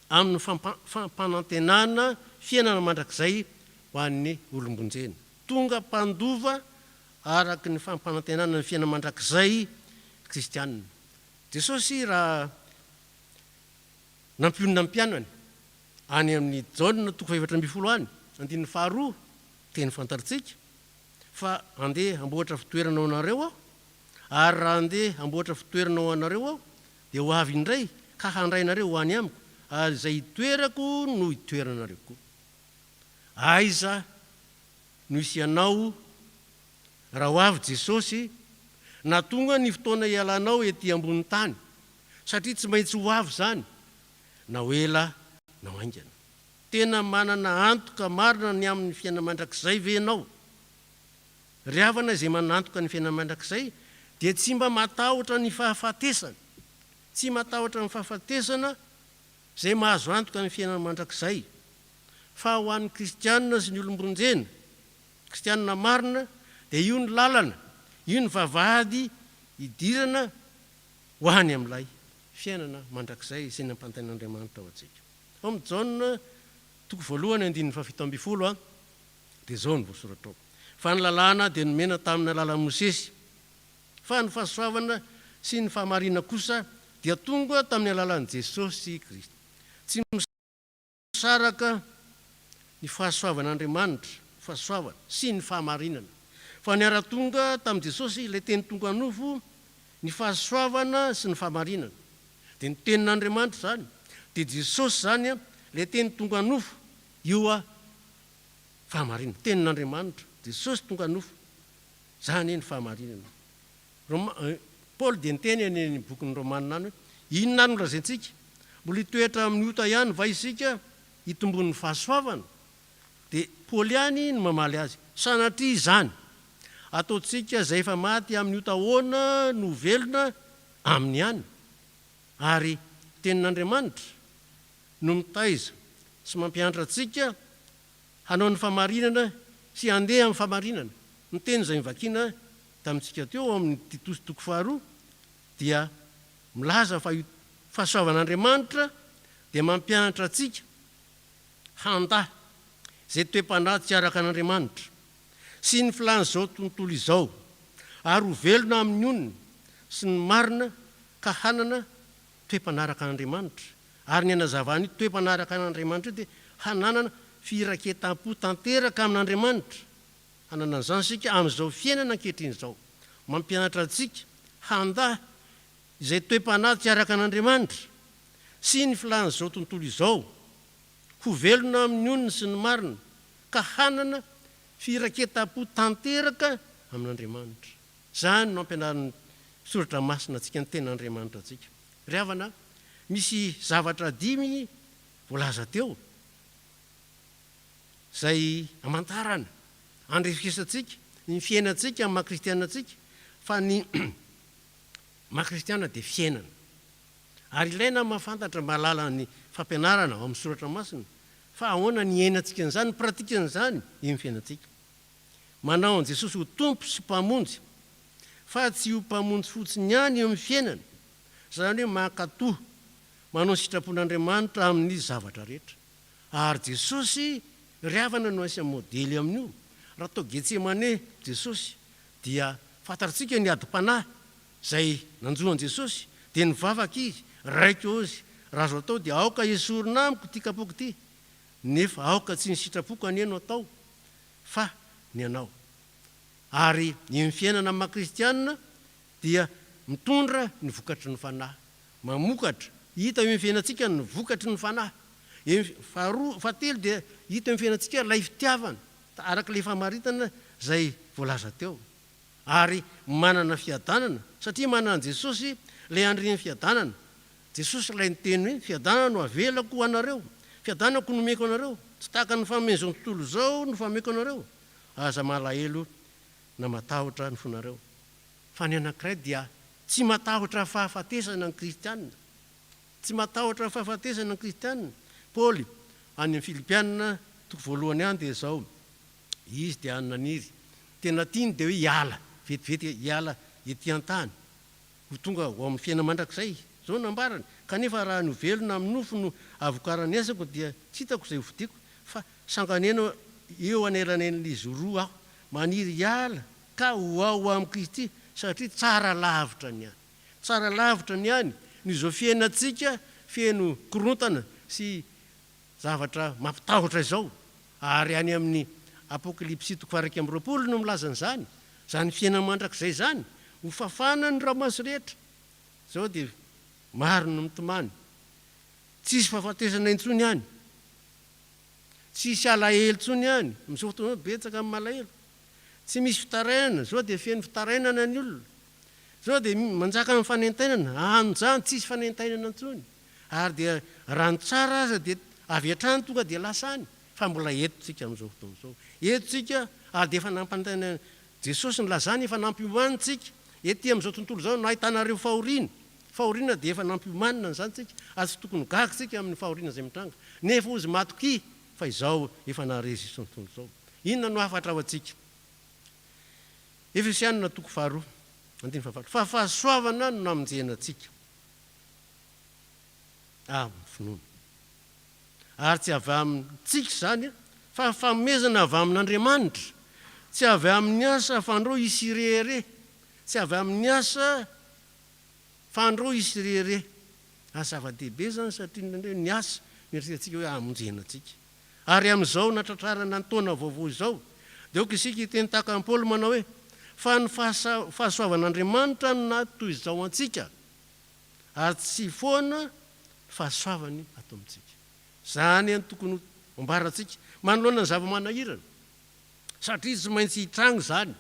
Speaker 5: amin'ny fampanantenana fiainana mandrakizay ho an'ny olombonjena. Tonga mpandova araky ny fampanantenana ny fiainana mandrakizay kristianina. Jesosy raha nampionina ny mpianany any amin'ny Jaona toko faefatra amby folo any, andininy faharoa, teny fantaritsika fa andeha amboatra fitoerana ao anareo aho, ary raha andeha amboatra fitoerana ao anareo aho dia ho avy indray ka handrainareo ho any amiko, ary izay hitoerako no hitoeranareo koa. Aiza no isy ianao raha ho avy Jesosy na tonga ny fotoana ialanao ety ambony tany, satria tsy maintsy ho avy zany na ho ela na ho aingana. Tena manana antoka marina ny amin'ny fiainana mandrakizay ve ianao? Ry havana izay manantoka ny fiainana mandrakizay dia tsy mba matahotra ny fahafatesana, tsy matahotra ny fahafatesana izay mahazo antoka ny fiainana mandrakizay. Fa ho an'ny kristianina sy ny olombonjena, kristianina marina, dia io ny lalana, io ny vavahady hidirana ho any amin'ilay fiainana mandrakizay izay nampantain'Andriamanitra ao antsika. Ao amin'ny Jaona toko voalohany andininy fafito amby folo dia zao ny voasoratra ao. Fa ny lalàna dia nomena tamin'ny alalan'i Mosesy, fa ny fahasoavana sy ny fahamarina kosa dia tonga tamin'ny alalan'i Jesosy Kristy. Tsy misaraka ny fahasoavan'Andriamanitra, fahasoavana sy ny fahamarinana, fa ny ara-tonga tamin'i Jesosy ilay teny tonga nofo, ny fahasoavana sy ny fahamarinana. Dia ny tenin'Andriamanitra zany, dia Jesosy zany ilay teny tonga nofo, io fahamarinana. Tenin'Andriamanitra, Jesosy tonga nofo, zany ny fahamarinana. Paoly dia niteny any bokin'ny Romanina any hoe inona no lazaintsika? Mbola hitoetra amin'ny ota ihany va isika hitombon'ny fahasoavana? Dia Paoly ihany no mamaly azy. Sanatria izany, ataontsika izay efa maty amin'ny ota ahoana no velona aminy ihany. Ary tenin'Andriamanitra no mitaiza sy mampianatra antsika hanao ny fahamarinana sy handeha amin'ny fahamarinana. Ny teny izay mivakiana tamintsika teo amin'ny Titosy toko faharoa dia milaza fa fahasoavan'Andriamanitra dia mampianatra antsika handahy izay toe-panahy tsy araka an'Andriamanitra sy ny filan'izao tontolo izao, ary ho velona amin'ny onona sy ny marina ka hanana toe-panaraka an'Andriamanitra. Ary ny anazavana io toe-panaraka an'Andriamanitra io dia hananana firaketam-po tanteraka amin'Andriamanitra. Hanana an'izany sika amin'izao fiainana ankehitriny izao, mampianatra antsika handahy izay toe-panahy tsy araka an'Andriamanitra sy ny filan'izao tontolo izao, ho velona amin'ny onona sy ny marina ka hanana firaketam-po tanteraka amin'Andriamanitra. Zany no ampianaran'ny soratra masina antsika ny tenin'Andriamanitra antsika. Ry havana, misy zavatra dimy voalaza teo izay amantarana andrefisantsika ny fiainantsika amin'ny maha-kristianina antsika, fa ny maha-kristianina dia fiainana. ary ilaina mahafantatra mahalala ny fampianarana ao amin'ny soratra masina fa ahoana ny ainatsika n'izany pratikan'izany iny fiainantsika. Manao an' Jesosy ho tompo sy mpamonjy fa tsy ho mpamonjy fotsiny ihany eo amin'ny fiainana, zany hoe mankatoa manao ny sitrapon'Andriamanitra amin'ny zavatra rehetra. Ary Jesosy ry havana no asia modely amin'io. Raha tao Getsemane Jesosy dia fantatritsika ny adi-panahy zay nanjoan Jesosy dia nivavaka izy, raiko izy, raha azo atao dia aoka esorina amiko ty kapoko ty, nefa aoka tsy ny sitrapoko any eno atao fa ny anao. Ary ny fiainana maha-kristianina dia mitondra ny vokatry ny fanahy, mamokatra. Hita eo amin'ny fiainantsika ny vokatry ny fanahy. Fahatelo dia hita eo amin'ny fiainantsika lay fitiavana arak'ilay famaritana zay voalaza teo. Ary manana fiadanana satria manana Jesosy lay andriany fiadanana. Jesosy lay niteny hoe fiadanana no avelako ho anareo, fiadanako no meko anareo, tsy tahaka ny fameny zao tontolo zao no fameko anareo. Aza malahelo na matahotra ny fonareo. Fa ny anankiray dia tsy matahotra fahafatesana ny kristianina, tsy matahotra fahafatesana ny kristianina. Paoly any amin'ny Filipianina toko voalohany any dia zao, izy dia ananiry tena tiany dia hoe hiala vetivety, hiala ety an-tany ho tonga ao amin'ny fiaina mandrakizay zao nambarany. Kanefa raha ny velona amin'ny nofo no avokarany asako dia tsy hitako izay hovidiako, fa sanganeno eo anelanelan'izy roa aho maniry hiala ka ho ao amin'ny Kristy satria tsara lavitra ny any, tsara lavitra ny any ny zao fiainantsika fiaino korontana sy zavatra mampitahotra izao. Ary any amin'ny Apokalipsy 12:20 no milaza an'izany, zany fiainana mandrakizay zany ho fafana ny ramaso rehetra. Zao dia maro no mitomany, tsisy fahafatesana intsony any, tsisy alahelo tsony any, amin'izao fotoana betsaka amin'ny malahelo, tsy misy fitarainana. Zao dia fiaino fitarainana ny olona, zao dia manjaka amin'ny fanentainana, anjany tsisy fanentainana intsony. Ary dia raha ny tsara aza dia avy hatrany tonga dia lasany, fa mbola etotsika amin'izao fotoana zao, etotsika. Ary dia efa nampantaina Jesosy ny lazany, efa nampiomanitsika ety amin'izao tontolo zao no ahitanareo fahoriana dia efa nampiomanina n'izany tsika, ary tsy tokony gagitsika amin'ny fahoriana izay mitranga, nefa ozy matoky fa izao efa naharezy izao tontolo zao. Inona no hafatra ao antsika? Efesianina 2:4 fa fahasoavana no namonjena antsika amin'ny finoana, ary tsy avy amintsika zany fa famezana avy amin'Andriamanitra, tsy avy amin'ny asa fandro isirere, tsy avy amin'ny asa fandro isirere. Zava-dehibe zany satria ny asa mieritreretintsika hoe amonjena antsika. Ary amin'izao natratrarana ny taona vaovao izao dia oka isika iteny tahaka an'i Paoly manao hoe fa ny fahasoavan'Andriamanitra no natoy izao antsika, ary tsy foana fahasoavany atao amintsika. Zany any tokony ambarantsika manoloana ny zava-manahirana, satria tsy maintsy hitranga zany,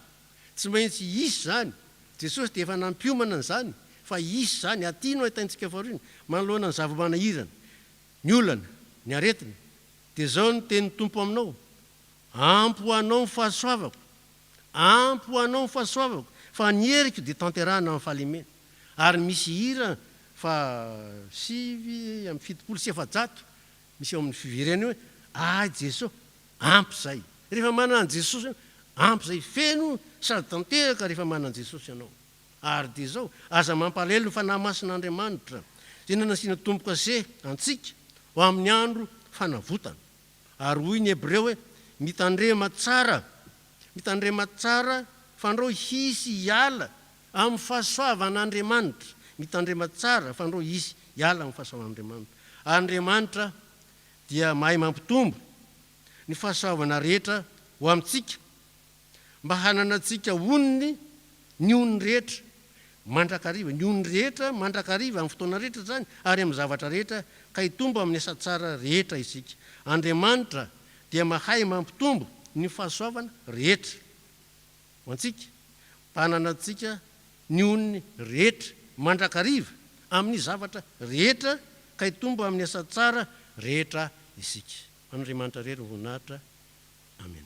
Speaker 5: tsy maintsy hisy zany. Jesosy dia efa nampiomana n'izany, fa hisy zany, aty no ahitaintsika faharina manoloana ny zava-manahirana, ny olana, ny aretina. Dia zao no teny Tompo aminao, ampo anao ny fahasoavako, ampo anao ny fahasoavako, fa ny heriko dia tanterahana amin'ny fahalemena. Ary misy hira fa 7:700 misy eo amin'ny fivireny hoe Jesosy ampy zay. Rehefa manana Jesosy ampy zay, feno sady tanteraka rehefa manana Jesosy ianao. Ary dia zao aza mampalahelo ny fanahy masin'Andriamanitra zay nanasiana tomboka se antsika ho amin'ny andro fanavotana. Ary hoy ny Hebreo hoe mitandrema tsara fandro hisy hiala amin'ny fahasoavan'Andriamanitra, mitandrema tsara fandro hisy hiala amin'ny fahasoavan'Andriamanitra. Andriamanitra dia mahay mampitombo ny fahasoavana rehetra ho amintsika, mba hananatsika onony ny onony rehetra mandrakariva, ny onony rehetra mandrakariva amin'ny fotoana rehetra zany, ary amin'ny zavatra rehetra, ka hitombo amin'ny asa tsara rehetra isika. Andriamanitra dia mahay mampitombo ny fahasoavana rehetra ho antsika, mba hananatsika ny onony rehetra mandrakariva amin'ny zavatra rehetra, ka hitombo amin'ny asa tsara rehetra isika. Andriamanitra rehetra voninahitra. Amen.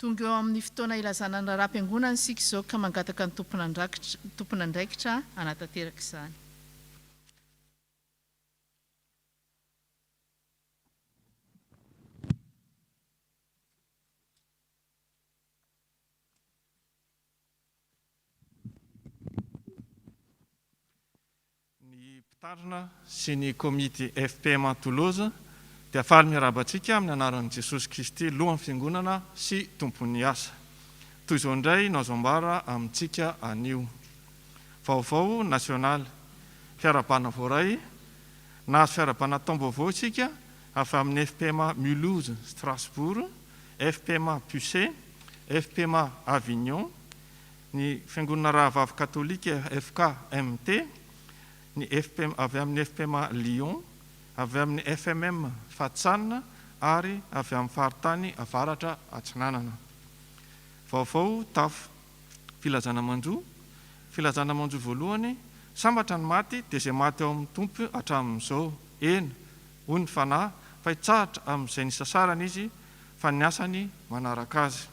Speaker 4: tonga eo amin'ny fotoana ilazana ny raharam-piangonana isika izao ka mangataka ny tompona andraikitra hanatanteraka izany.
Speaker 6: Ny mpitandrina sy ny komity FPMA Toulouse dia faly miarabantsika amin'ny anaran'i Jesosy Kristy lohan'ny fiangonana sy tompon'ny asa. Toy izao indray nazoambara amintsika anio. Vaovao nasionaly, fiarabana voaray, nahazo fiarabana taom-baovao isika avy amin'ny FPMA Toulouse Strasbourg, FPMA Pucé, FPMA Avignon, ny fiangonana rahavavy katolika FKMT, ny avy amin'ny FPMA Lyon, avy amin'ny FMM Fatsanna ary avy amin'ny faritany avaratra Atsinanana. Vaovao tafo, filazana manjo voalohany, sambatra ny maty dia izay maty ao amin'ny tompo hatramin'izao. Eny, hoy ny fanahy fa hitsahatra amin'izay ny sasarana izy fa ny asany manaraka azy.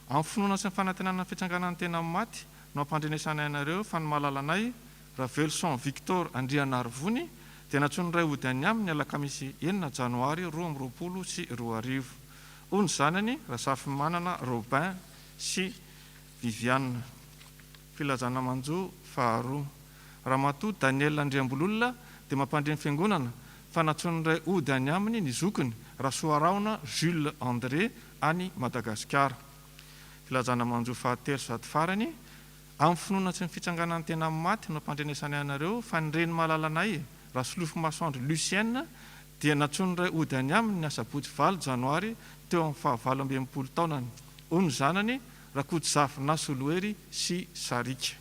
Speaker 6: Amin'ny finoana sy ny fanantenana ny fitsanganan'ny tena maty no ampandrenesanay anareo fa ny mahalalanay Ravelson Victor Andrianarivony dia natsony ray ody any aminy alakamisy 9 janoary 2022. Hoy ny zanany Rasafimanana Robin sy Viviane. Filazana manjo faharoa. Ramatoa Daniel Andriambololona dia mampandreny fiangonana fa natsony ray ody any aminy ny zokiny Rasoaraona Jules André any Madagasikara. Filazana manjo fahatelo sady farany. Amin'ny finoana sy ny fitsanganan'ny tena maty no ampandrenesanay anareo fa ny reny mahalalanay Rasolofo Masandro Lucienne dia natsony ray ody any aminy ny asabotsy 9 janoary teo amin'ny 29 taonany. Hoy ny zanany Rakotojafy Nasolohery sy Sarika.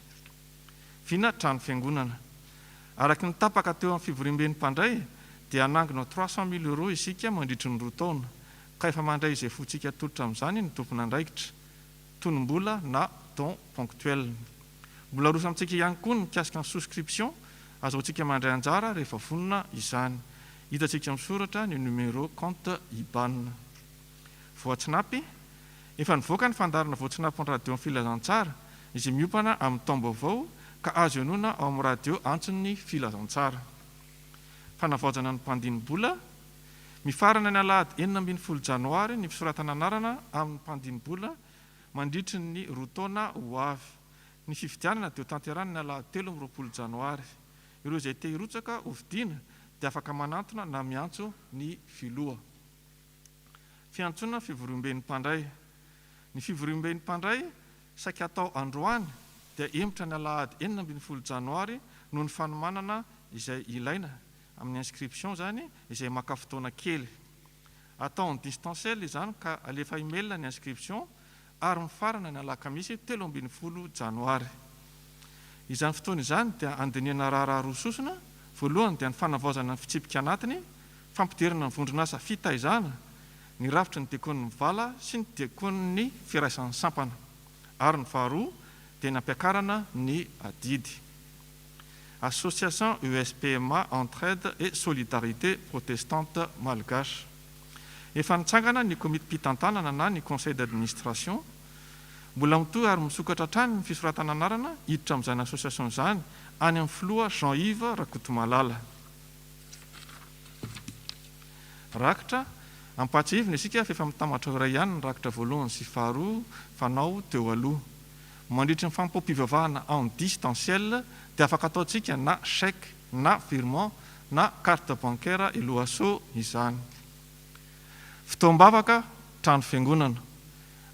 Speaker 6: Vina trano fiangonana. Araky ny tapaka teo amin'ny fivorimben'ny mpandray dia anangina 300 000 € isika mandritry ny 2 taona. Ka efa mandray izay fotsika tolotra amin'izany ny tompona andraikitra. Tonom-bola na don ponctuel. Mbola rosa amintsika ihany koa ny mikasika ny souscription azahoantsika mandray anjara rehefa vonona izany. Hitantsika misoratra ny numéro compte IBAN. Voatsinapy, efa nivoaka ny fandarana voatsinapy ny radio filazantsara izay miopana amin'ny taom-baovao ka azo ianona ao amin'ny radio antson'ny filazantsara. Fanavaozana ny mpandini-bola, mifarana ny alahady 19 janoary ny fisoratana anarana amin'ny mpandini-bola mandritry ny 2 taona ho avy. Ny fifidianana dia tanterana ny alahady 13 janoary. Ireo izay te hirotsaka ho vidiana dia afaka manantona na miantso ny filoha. Fiantsona fivorimben'ny mpandray. Ny fivorimben'ny mpandray saika atao androany dia emotra ny alahady 19 janoary noho ny fanomanana izay ilaina amin'ny inscription zany izay maka fotoana kely. Atao en distanciel izany ka alefa email ny inscription ary mifarana ny alakamisy 13 janoary. Izany fotoana izany dia andiniana raharaha roa sosona. Voalohany dia ny fanavaozana ny fitsipika anatiny, fampidirana ny vondronasa fitaizana, ny rafitry ny diakonin'ny mivala sy ny diakonin'ny firaisan'ny sampana. Ary ny faharoa dia ny ampiakarana ny adidy. Association USPMA Entraide et Solidarité Protestante Malgache. Efa nitsangana ny komity mpitantanana na ny conseil d'administration. Mbola mitohy ary misokatra hatrany ny fisoratana anarana hiditra amin'izany association izany any amin'ny filoha Jean-Yves Rakotomalala. Rakitra, ampatsivina isika fa efa mitamatra iray ihany ny rakitra voalohany sy faharoa fanao teo aloha. Mandritra ny Fanompoam-pivavahana en distanciel dia afaka ataontsika na chèque, na virement, na carte bancaire eloaso izany. Fotoam-bavaka trano fiangonana.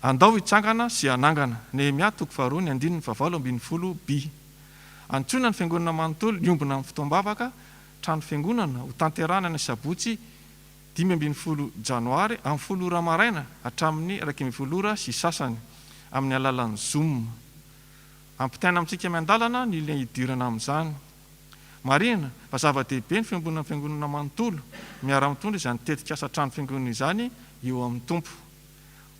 Speaker 6: Andao hitsangana sy anangana. Nehemia toko faharoa ny 9:20 B. Antsoina ny fiangonana manontolo niombona amin'ny fotoam-bavaka trano fiangonana ho tanterana ny sabotsy 15 janoary amin'ny 10 ora maraina hatramin'ny 12 ora sy sasany amin'ny alalan'ny Zoom. Ampitaina amintsika miandalana ny ilay hidirana amin'izany. Marina fa zava-dehibe ny fiangonana manontolo miara-mitondra izany tetika asa trano fiangonana izany eo amin'ny tompo.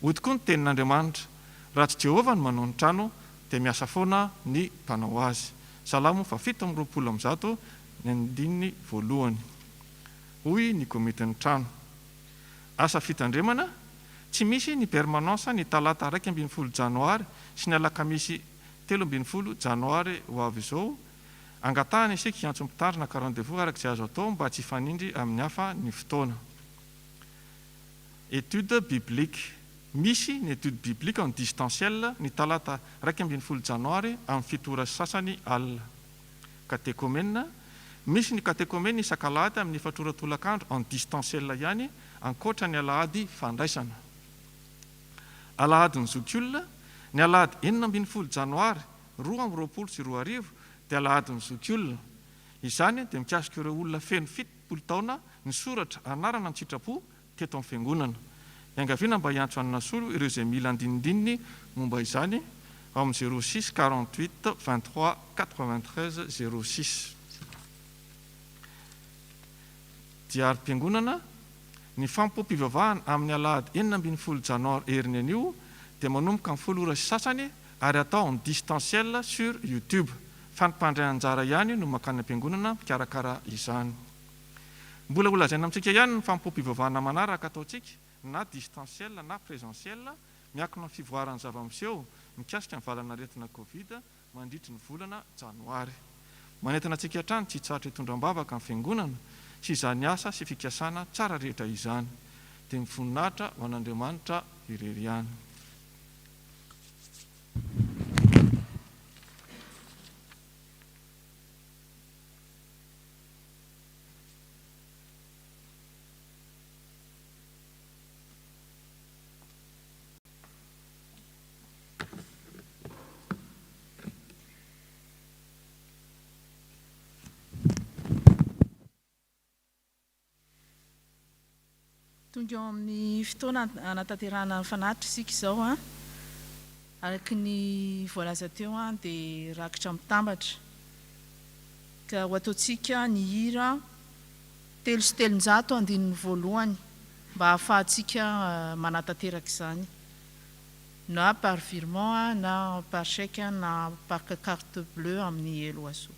Speaker 6: Hoy tokoa ny tenin'Andriamanitra, raha tsy Jehovah no manao ny trano dia miasa foana ny mpanao azy. Salamo 7:20 ny andininy voalohany. Hoy ny komitin'ny trano. Asa fitandremana Tsy misy ny permanence ny talata 2 janoary sy ny alakamisy 13 janoary ho avy izao. Angatahana isika hiantso mpitandrina ka rendez-vous arak'izay azo atao mba tsy fanindry amin'ny hafa ny fotoana. Étude biblique. Misy ny étude biblique en distanciel ny talata 2 janoary amin'ny fitora sasany alina. Catéchomène. Misy ny catéchomène isan-kalahady amin'ny 4 tolakandro en distanciel ihany ankoatra ny alahady fandraisana. Alahady ny zokiola, ny alahady 9 janoary 20 sy 20 dia alahady ny zokiola. Izany dia mikasika ireo olona feno 70 taona ny soratra anarana ny sitrapo teto amin'ny fiangonana. Iangaviana mba hiantso anona solo ireo izay mila andinindininy momba izany ao amin'ny 06 48 23 93 06. Diarim-piangonana, ny Fanompoam-pivavahana amin'ny alahady 9 janoary heriny anio dia manomboka amin'ny 10 ora sy sasany ary atao en distanciel sur YouTube. Fanimpandray anjara ihany no makany am-piangonana mikarakara izany. Mbola olazaina amintsika ihany ny Fanompoam-pivavahana manaraka ataontsika na distanciel na présentiel miankina amin'ny fivoaran'ny zava-miseho mikasika ny valanaretina Covid mandritry ny volana janoary. Manentana antsika hatrany tsy hitsatra hitondram-bavaka amin'ny fiangonana sy izany asa sy fikasana tsara rehetra izany. Dia mivoninahitra ho an'Andriamanitra irery ihany.
Speaker 1: Tonga eo amin'ny fotoana anatanterahana fanatitra isika izao araky ny voalaza teo dia rakitra mitambatra ka ho ataontsika ny hira 3 sy 300 andininy voalohany mba hahafahantsika manatanteraka izany na par virement na par chèque na par carte bleue amin'ny elo azo.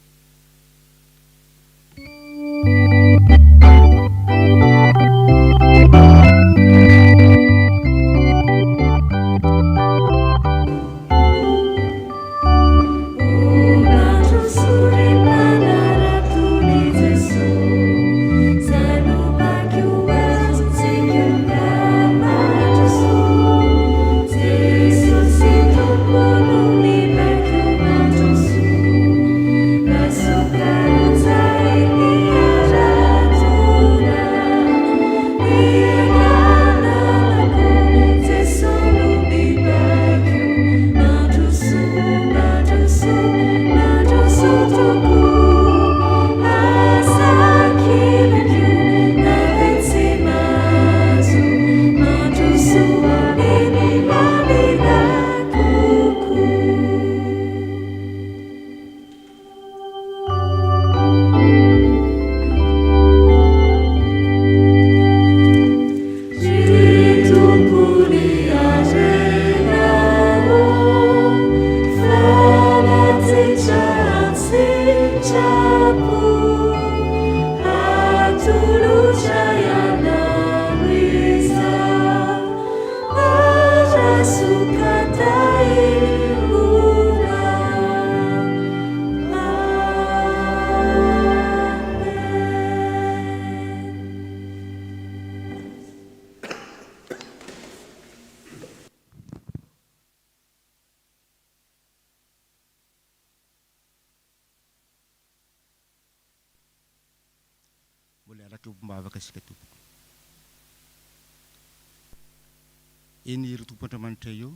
Speaker 7: Eny ry tompon'Andriamanitra io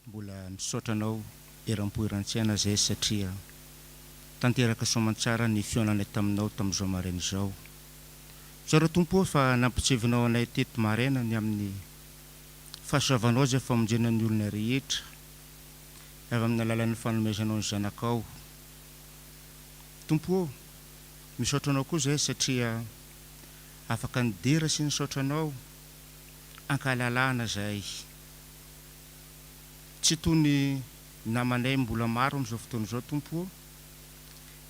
Speaker 7: mbola misaotra anao eram-po eran-tsaina zay satria tanteraka soamantsara ny fionanay taminao tamin'izao maraina izao. Tsara tompo fa nampitsevinao anay teto maraina ny amin'ny fahasoavanao zay famonjena ny olona rehetra avy amin'ny alalan'ny fanomezanao ny zanakao. Tompo, misaotra anao koa zay satria afaka nidera sy nisaotra anao ankahalalana zay. Tsy toy ny namanay mbola maro amin'izao fotoana izao tompo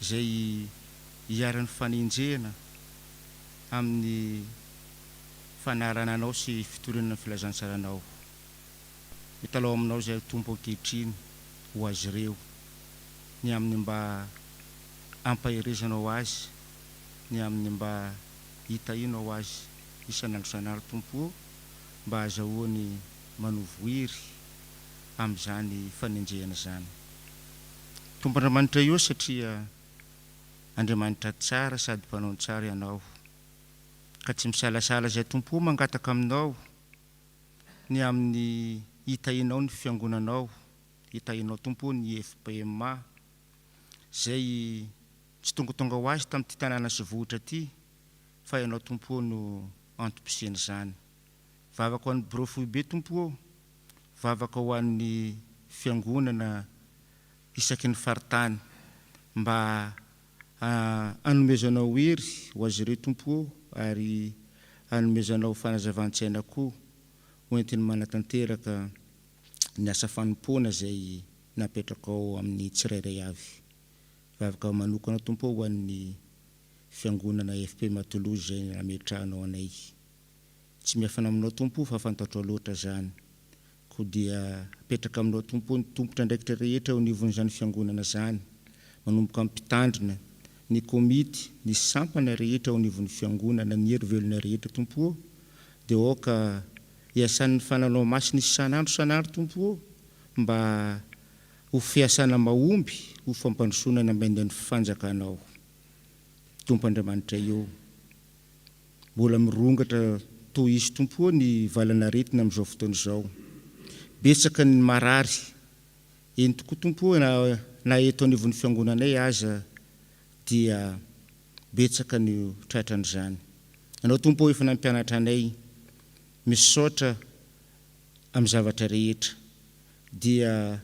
Speaker 7: zay hiara-ny fanenjehana amin'ny fanarana anao sy fitorinana filazantsaranao. mitalao aminao izay tompo ankehitriny ho azy ireo, ny amin'ny mba ampaherezanao azy, ny amin'ny mba hitahinao azy isan'andro isan'andro tompo, mba azahoany manovoiry amin'izany fanenjehana zany. Tompo Andriamanitra io satria Andriamanitra tsara sady mpanao tsara ianao, ka tsy misalasala izay tompo mangataka aminao, ny amin'ny hitahinao ny fiangonanao, hitahinao tompo ny FPMA zay tsy tonga ho azy tamin'ity tanàna sy vohitra ty, fa ianao tompo no antom-pisiany zany. Vavaka ho an'ny bureau foibe tompo, vavaka ho an'ny fiangonana isaky ny faritany, mba anomezanao hery ho azy ireo tompo, ary anomezanao fanazavan-tsaina koa hoentiny manatanteraka ny asa fanompoana zay napetraka ao amin'ny tsirairay avy. Vavaka manokana tompo ho an'ny fiangonana FPMA Toulouse zay nametrahanao anay. Tsy miafana aminao tompo fa fantatro loatra zany, ko dia apetraka aminao tompo ny tompotra ndraikitra rehetra ao anivon'izany fiangonana zany, manomboka amin'ny mpitandrina, ny komity, ny sampana rehetra ao anivon'ny fiangonana, ny hery velona rehetra tompo, dia oka hiasan'ny fananao masina isan'andro tompo, mba ho fiasana mahomby ho fampandrosoana mandeha ny fanjakanao. Tompo Andriamanitra io, mbola mirongatra toy izy tompo ny valana aretina amin'izao fotoana izao. Betsaka ny marary, eny tokoa tompo na eto anivon'ny fiangonanay aza dia betsaka ny tratran'izany. Anao tompo efa nampianatra anay misaotra amin'ny zavatra rehetra, dia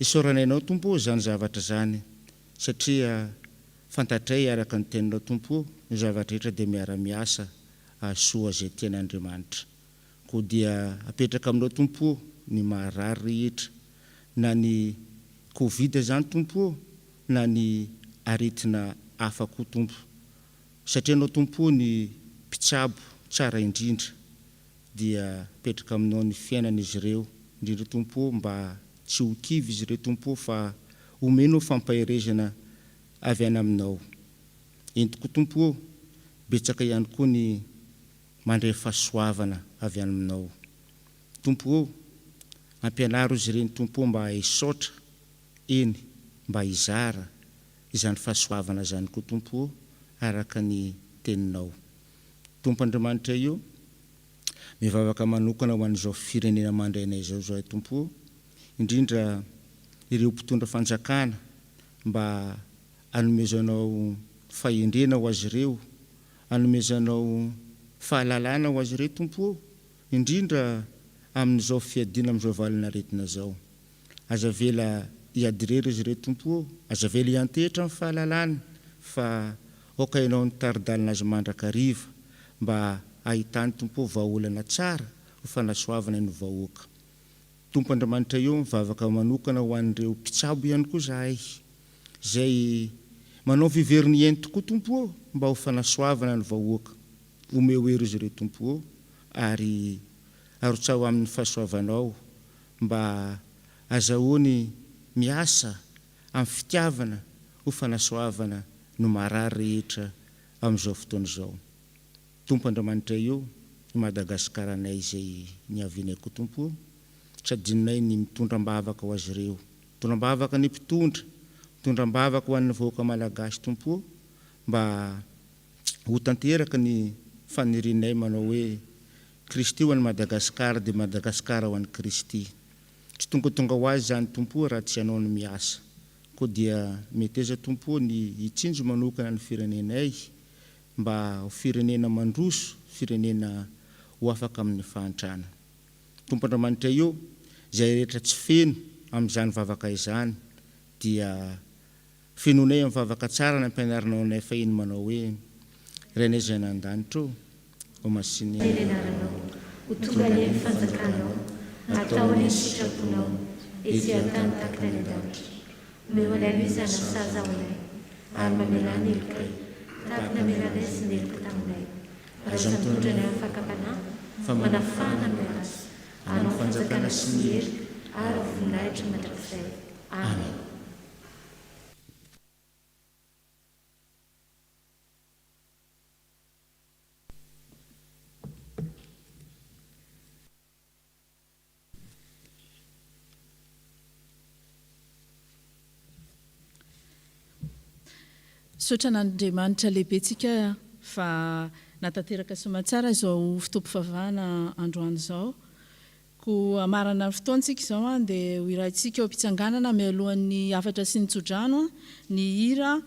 Speaker 7: isaoranainao tompo zany zavatra zany, satria fantatray araka ny teninao tompo ny zavatra rehetra dia miara-miasa soa zay tian'Andriamanitra. Ko dia apetraka aminao tompo ny marary rehetra, na ny Covid zany tompo, na ny aretina hafa koa tompo, satria anao tompo ny mpitsabo tsara indrindra, dia apetraka aminao ny fiainan'izy ireo indrindra tompo, mba tsy ho kivy izy ireo tompo fa omeno fampaherezana avy any aminao. Eny tokoa tompo, betsaka ihany koa ny mandray fahasoavana avy any aminao. Tompo, ampianaro izy ireny tompo mba hisaotra, eny mba hizara izany fahasoavana zany koa tompo, araka ny teninao. Tompo Andriamanitra io, mivavaka manokana ho an'izao firenena mandrainay zao tompo, indrindra ireo mpitondra fanjakana, mba anomezanao fahendrena ho azy ireo, anomezanao fahalalana ho azy ireo tompo, indrindra amin'izao fiadina amin'izao valina aretina zao. Aza vela hiadirery izy ireo tompo, aza vela hiantehitra amin'ny fahalalana, fa oka ianao nitaridalina azy mandrakariva, mba ahitany tompo vahaolana tsara ho fanasoavana ny vahoaka. Tompo Andriamanitra io, mivavaka manokana ho an'ireo mpitsabo ihany koa zahay, zay manao viveriny ihany tokoa tompo, mba ho fanasoavana ny vahoaka. Omeo hery izy ireo tompo, ary arotsaho amin'ny fahasoavanao, mba azahoany miasa amin'ny fitiavana ho fanasoavana no marary rehetra amin'izao fotoana izao. Tompo Andriamanitra io, i Madagasikara anay izay niavianay koa tompo, tsy adinonay ny mitondram-bavaka ho azy ireo, mitondram-bavaka ny mpitondra, mitondram-bavaka ho an'ny vahoaka malagasy tompo, mba ho tanteraka ny fanirianay manao hoe Kristy ho an'ny Madagasikara dia Madagasikara ho an'ny Kristy. Tsy tonga ho azy zany tompo raha tsy ianao ny miasa. Ko dia mety eza tompo ny hitsinjo manokana ny firenenay, mba ho firenena mandroso, firenena ho afaka amin'ny fahantrana. Tompo Andriamanitra io, izay rehetra tsy feno amin'izany vavaka izany, dia fenonay amin'ny vavaka tsara ny ampianaranao anay fahiny manao hoe Renay izay nan-danitra o masiny
Speaker 4: ho tonga ny amin'ny fanjakanao, atao ny sitraponao, etsy an-tany takina ny an-danitra. Omeo anay izana saza ao anay, ary mamela ny helokay, tahaka namelanay sy ny heloka taminay. Aza mitondra ny amin'ny fakapanahy, fa manafana ny azy, hanao fanjakana sy ny hery, ary voninahitra mandrakizay. Amen.
Speaker 8: Sotra n'Andriamanitra lehibentsika fa natanteraka soamantsara izao fotoam-pivavahana androany izao. Ko amarana ny fotoantsika izao dia ho irahantsika eo am-pitsanganana mialohan'ny hafatra sy ny tsodrano ny hira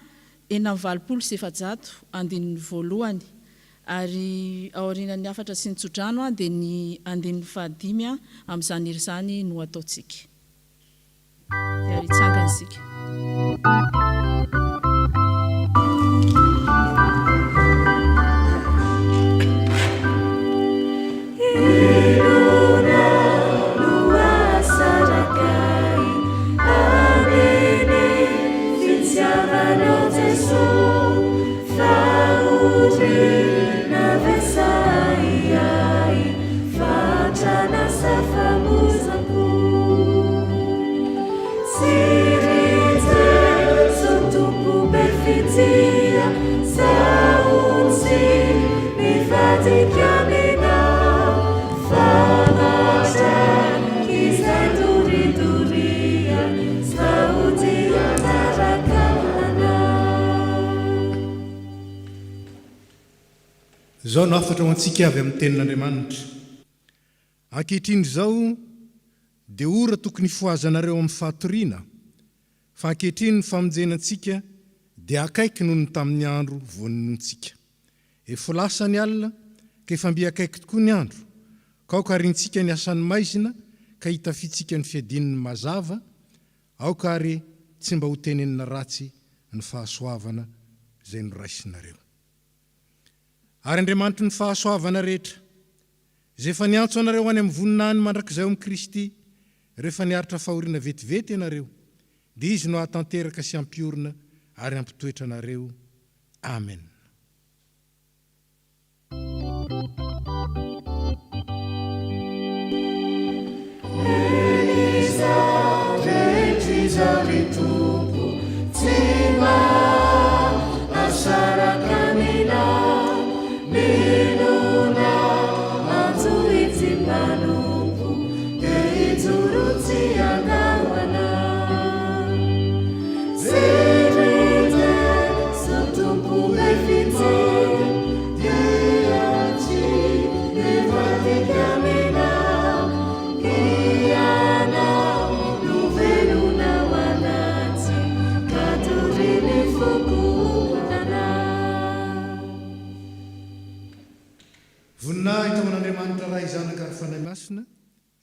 Speaker 8: 980 andinin'ny voalohany, ary aorian'ny hafatra sy ny tsodrano dia ny andinin'ny fahadimy amin'izany hira izany no ataontsika. Dia ary hitsangana isika.
Speaker 9: Zao no afatra ho antsika avy amin'ny tenin'Andriamanitra. Ankehitriny izao dia ora tokony foazanareo amin'ny fatoriana, fa ankehitriny ny famonjenantsika dia akaiky noho ny tamin'ny andro voanontsika. Efa lasa ny alina ka efa mby akaiky tokoa ny andro, ka aoka harintsika ny asan'ny maizina ka hitafitsika ny fiadin'ny mazava, aoka ary tsy mba ho tenenina ratsy ny fahasoavana izay noraisinareo. Ary Andriamanitra ny fahasoavana rehetra, izay efa niantso anareo any amin'ny voninahiny mandrakizay amin'ny Kristy, rehefa niaritra fahoriana vetivety ianareo, dia izy no hatanteraka sy ampiorina ary ampitoetra anareo. Amen.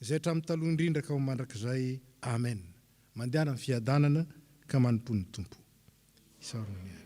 Speaker 9: Izay hatramin'ny taloha indrindra ka ho mandrakizay. Amen. Mandeha amin'ny fiadanana ka manompony Tompo. Isaorina.